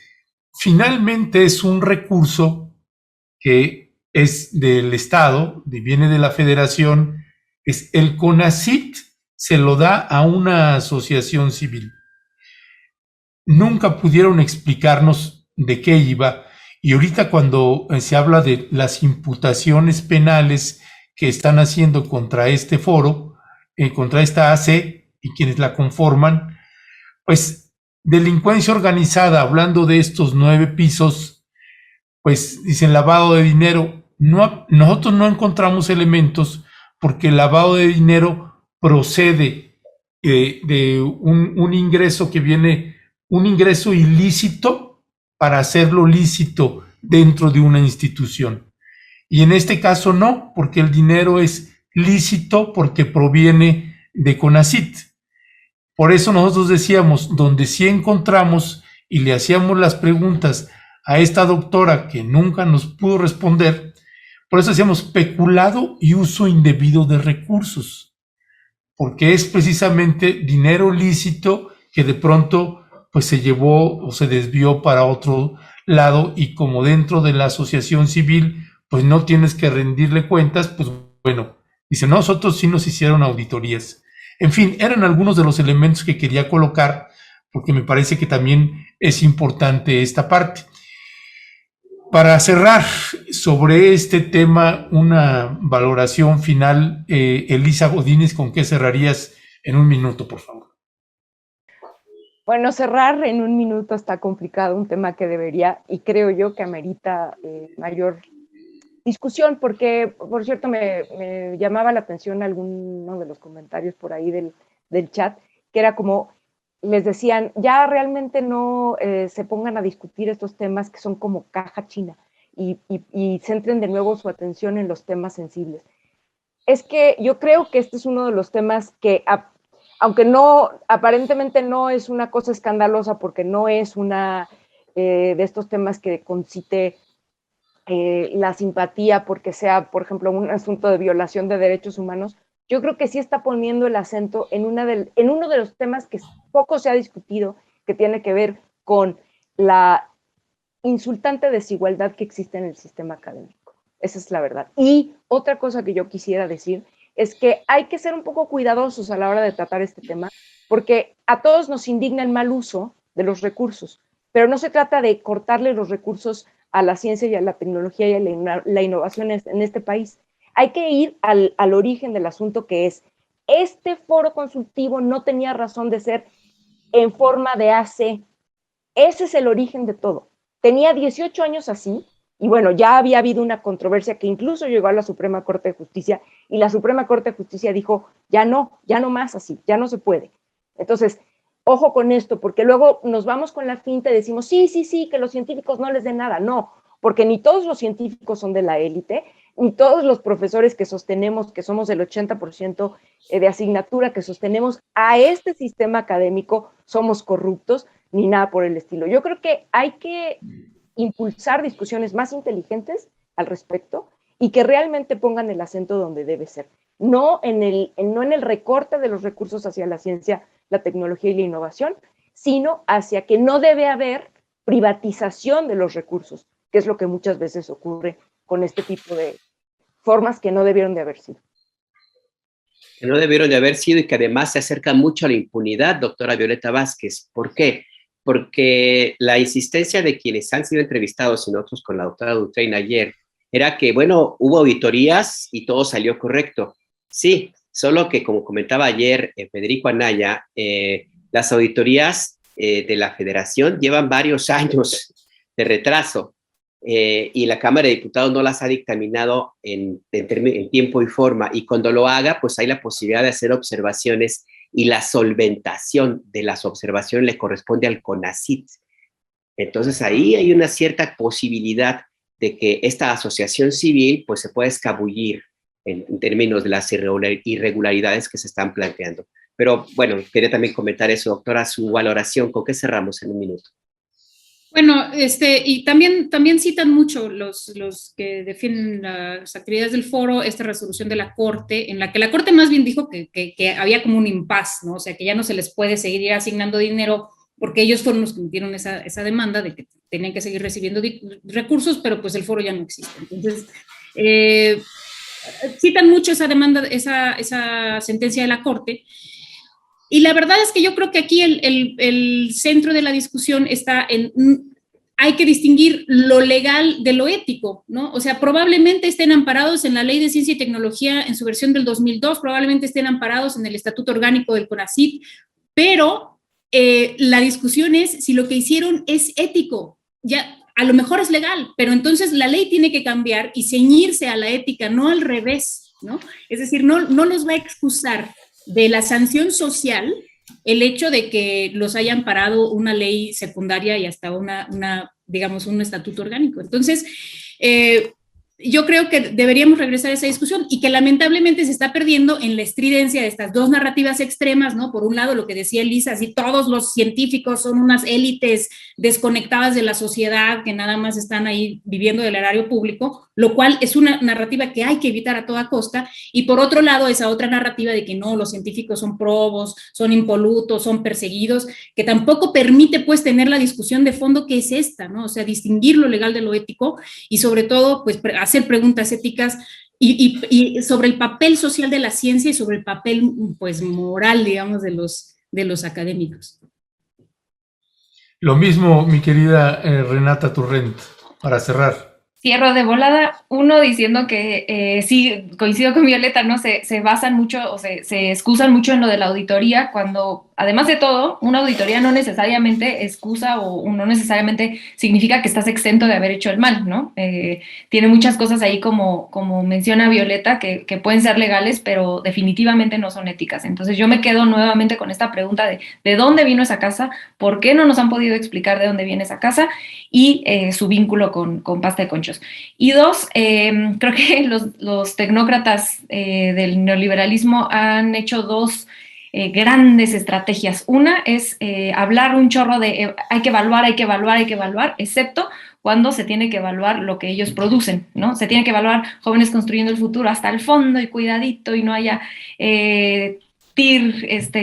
finalmente es un recurso que es del Estado, viene de la Federación, es el CONACYT, se lo da a una asociación civil. Nunca pudieron explicarnos de qué iba, y ahorita cuando se habla de las imputaciones penales que están haciendo contra este foro, contra esta AC y quienes la conforman, pues delincuencia organizada, hablando de estos 9 pisos, pues dicen lavado de dinero. No, nosotros no encontramos elementos porque el lavado de dinero procede de un ingreso que viene, un ingreso ilícito para hacerlo lícito dentro de una institución. Y en este caso no, porque el dinero es lícito porque proviene de CONACYT. Por eso nosotros decíamos, donde sí encontramos y le hacíamos las preguntas a esta doctora que nunca nos pudo responder, por eso decíamos peculado y uso indebido de recursos, porque es precisamente dinero lícito que de pronto pues se llevó o se desvió para otro lado, y como dentro de la asociación civil pues no tienes que rendirle cuentas, pues bueno, dice, nosotros sí nos hicieron auditorías. En fin, eran algunos de los elementos que quería colocar porque me parece que también es importante esta parte. Para cerrar sobre este tema, una valoración final, Elisa Godínez, ¿con qué cerrarías en un minuto, por favor? Bueno, cerrar en un minuto está complicado, un tema que debería, y creo yo que amerita mayor discusión, porque, por cierto, me llamaba la atención alguno de los comentarios por ahí del chat, que era como, les decían, ya realmente no se pongan a discutir estos temas que son como caja china y centren de nuevo su atención en los temas sensibles. Es que yo creo que este es uno de los temas que, aunque no, aparentemente no es una cosa escandalosa, porque no es una de estos temas que concite la simpatía porque sea, por ejemplo, un asunto de violación de derechos humanos, yo creo que sí está poniendo el acento en uno de los temas que poco se ha discutido, que tiene que ver con la insultante desigualdad que existe en el sistema académico. Esa es la verdad. Y otra cosa que yo quisiera decir es que hay que ser un poco cuidadosos a la hora de tratar este tema, porque a todos nos indigna el mal uso de los recursos, pero no se trata de cortarle los recursos a la ciencia y a la tecnología y a la innovación en este país. Hay que ir al origen del asunto, que es, este foro consultivo no tenía razón de ser en forma de AC. Ese es el origen de todo. Tenía 18 años así, y bueno, ya había habido una controversia que incluso llegó a la Suprema Corte de Justicia, y la Suprema Corte de Justicia dijo, ya no más así, ya no se puede. Entonces, ojo con esto, porque luego nos vamos con la finta y decimos, sí, que los científicos no les den nada. No, porque ni todos los científicos son de la élite, ni todos los profesores que sostenemos, que somos el 80% de asignatura que sostenemos a este sistema académico, somos corruptos, ni nada por el estilo. Yo creo que hay que impulsar discusiones más inteligentes al respecto y que realmente pongan el acento donde debe ser. no en el recorte de los recursos hacia la ciencia, la tecnología y la innovación, sino hacia que no debe haber privatización de los recursos, que es lo que muchas veces ocurre con este tipo de formas que no debieron de haber sido. Que no debieron de haber sido y que además se acercan mucho a la impunidad, doctora Violeta Vázquez. ¿Por qué? Porque la insistencia de quienes han sido entrevistados y nosotros con la doctora Dufresne ayer era que, bueno, hubo auditorías y todo salió correcto. Sí, solo que como comentaba ayer Federico Anaya, las auditorías de la Federación llevan varios años de retraso y la Cámara de Diputados no las ha dictaminado en tiempo y forma, y cuando lo haga, pues hay la posibilidad de hacer observaciones y la solventación de las observaciones le corresponde al CONACYT. Entonces ahí hay una cierta posibilidad de que esta asociación civil pues se pueda escabullir en términos de las irregularidades que se están planteando. Pero bueno, quería también comentar eso, doctora, su valoración. ¿Con qué cerramos en un minuto? Bueno, y también citan mucho los que defienden las actividades del foro, esta resolución de la Corte, en la que la Corte más bien dijo que había como un impasse, ¿no? O sea, que ya no se les puede seguir asignando dinero porque ellos fueron los que metieron esa demanda de que tenían que seguir recibiendo recursos, pero pues el foro ya no existe. Entonces, citan mucho esa demanda, esa sentencia de la Corte. Y la verdad es que yo creo que aquí el centro de la discusión está en, hay que distinguir lo legal de lo ético, ¿no? O sea, probablemente estén amparados en la Ley de Ciencia y Tecnología en su versión del 2002, probablemente estén amparados en el Estatuto Orgánico del CONACYT, pero la discusión es si lo que hicieron es ético. Ya, a lo mejor es legal, pero entonces la ley tiene que cambiar y ceñirse a la ética, no al revés, ¿no? Es decir, no los va a excusar de la sanción social el hecho de que los hayan parado una ley secundaria y hasta digamos, un estatuto orgánico. Entonces, yo creo que deberíamos regresar a esa discusión y que lamentablemente se está perdiendo en la estridencia de estas dos narrativas extremas, ¿no? Por un lado, lo que decía Elisa, si todos los científicos son unas élites desconectadas de la sociedad que nada más están ahí viviendo del erario público, lo cual es una narrativa que hay que evitar a toda costa, y por otro lado, esa otra narrativa de que no, los científicos son probos, son impolutos, son perseguidos, que tampoco permite pues tener la discusión de fondo que es esta, ¿no? O sea, distinguir lo legal de lo ético y sobre todo pues hacer preguntas éticas y sobre el papel social de la ciencia y sobre el papel pues moral, digamos, de los académicos. Lo mismo, mi querida Renata Turrent, para cerrar. Cierro de volada, uno diciendo que sí, coincido con Violeta, ¿no? Se basan mucho o se excusan mucho en lo de la auditoría, cuando además de todo, una auditoría no necesariamente excusa o no necesariamente significa que estás exento de haber hecho el mal, ¿no? Tiene muchas cosas ahí como menciona Violeta que pueden ser legales, pero definitivamente no son éticas. Entonces yo me quedo nuevamente con esta pregunta de dónde vino esa casa, por qué no nos han podido explicar de dónde viene esa casa y su vínculo con Pasta de Conchos. Y dos, creo que los tecnócratas del neoliberalismo han hecho dos grandes estrategias. Una es hablar un chorro de hay que evaluar, excepto cuando se tiene que evaluar lo que ellos producen, ¿no? Se tiene que evaluar Jóvenes Construyendo el Futuro hasta el fondo y cuidadito y no haya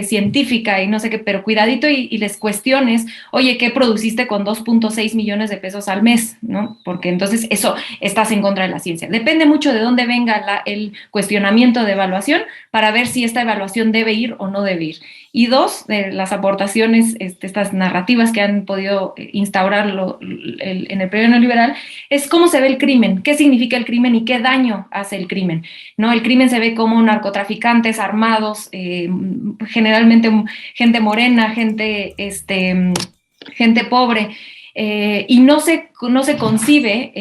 científica y no sé qué, pero cuidadito y les cuestiones, oye, ¿qué produciste con 2.6 millones de pesos al mes? ¿No? Porque entonces eso estás en contra de la ciencia. Depende mucho de dónde venga el cuestionamiento de evaluación para ver si esta evaluación debe ir o no debe ir. Y dos, de las aportaciones, estas narrativas que han podido instaurar en el periodo neoliberal, es cómo se ve el crimen, qué significa el crimen y qué daño hace el crimen, ¿no? El crimen se ve como narcotraficantes armados, generalmente gente morena, gente pobre, y no se concibe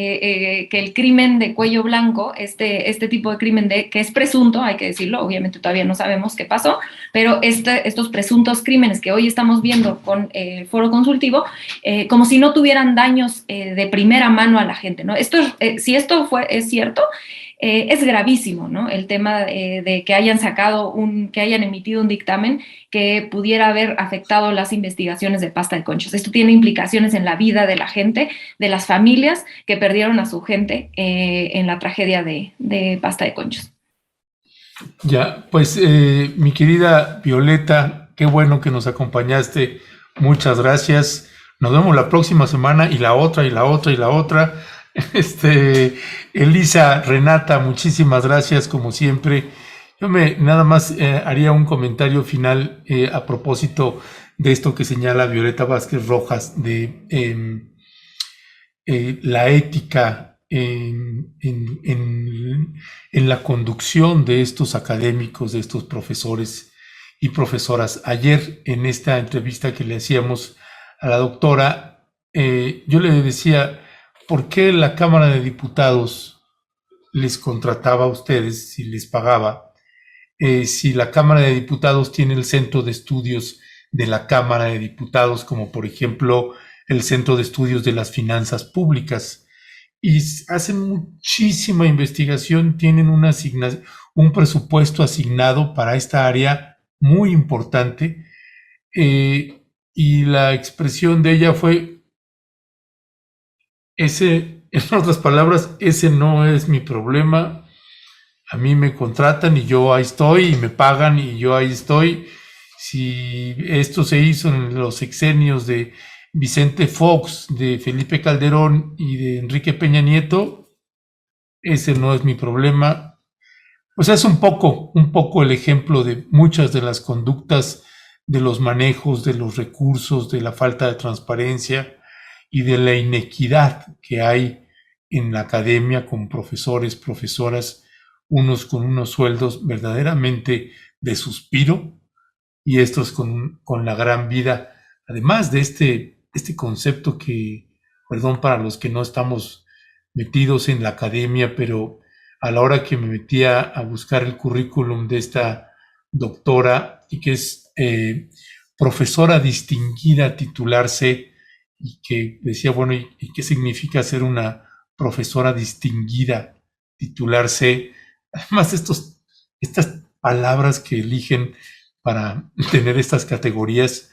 que el crimen de cuello blanco, este tipo de crimen que es presunto, hay que decirlo, obviamente todavía no sabemos qué pasó, pero estos presuntos crímenes que hoy estamos viendo con el foro consultivo, como si no tuvieran daños de primera mano a la gente, ¿no? Si esto es cierto, es gravísimo, ¿no? El tema de que hayan emitido un dictamen que pudiera haber afectado las investigaciones de Pasta de Conchos. Esto tiene implicaciones en la vida de la gente, de las familias que perdieron a su gente en la tragedia de Pasta de Conchos. Ya, pues mi querida Violeta, qué bueno que nos acompañaste. Muchas gracias. Nos vemos la próxima semana y la otra y la otra y la otra. Elisa, Renata, muchísimas gracias como siempre. Yo nada más haría un comentario final a propósito de esto que señala Violeta Vázquez Rojas de la ética en la conducción de estos académicos, de estos profesores y profesoras. Ayer, en esta entrevista que le hacíamos a la doctora, yo le decía, ¿por qué la Cámara de Diputados les contrataba a ustedes si les pagaba? Si la Cámara de Diputados tiene el centro de estudios de la Cámara de Diputados, como por ejemplo el Centro de Estudios de las Finanzas Públicas, y hacen muchísima investigación, tienen un presupuesto asignado para esta área muy importante, y la expresión de ella fue, en otras palabras, ese no es mi problema. A mí me contratan y yo ahí estoy, y me pagan y yo ahí estoy. Si esto se hizo en los sexenios de Vicente Fox, de Felipe Calderón y de Enrique Peña Nieto, ese no es mi problema. O sea, es un poco el ejemplo de muchas de las conductas, de los manejos, de los recursos, de la falta de transparencia y de la inequidad que hay en la academia con profesores, profesoras, unos con unos sueldos verdaderamente de suspiro y estos con la gran vida. Además de este concepto que, perdón para los que no estamos metidos en la academia, pero a la hora que me metía a buscar el currículum de esta doctora y que es profesora distinguida, titularse, y que decía, bueno, ¿y qué significa ser una profesora distinguida, titularse? Además, estas palabras que eligen para tener estas categorías,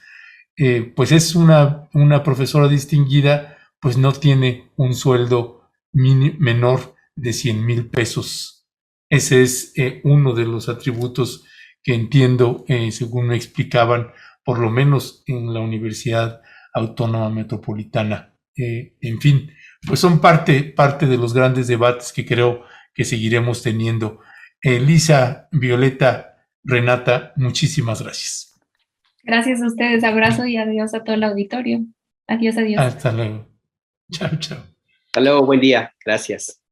pues es una profesora distinguida, pues no tiene un sueldo menor de 100,000 pesos. Ese es uno de los atributos que entiendo, según me explicaban, por lo menos en la Universidad Autónoma Metropolitana. En fin, pues son parte de los grandes debates que creo que seguiremos teniendo. Elisa, Violeta, Renata, muchísimas gracias. Gracias a ustedes, abrazo y adiós a todo el auditorio. Adiós, adiós. Hasta luego. Chao, chao. Hasta luego, buen día. Gracias.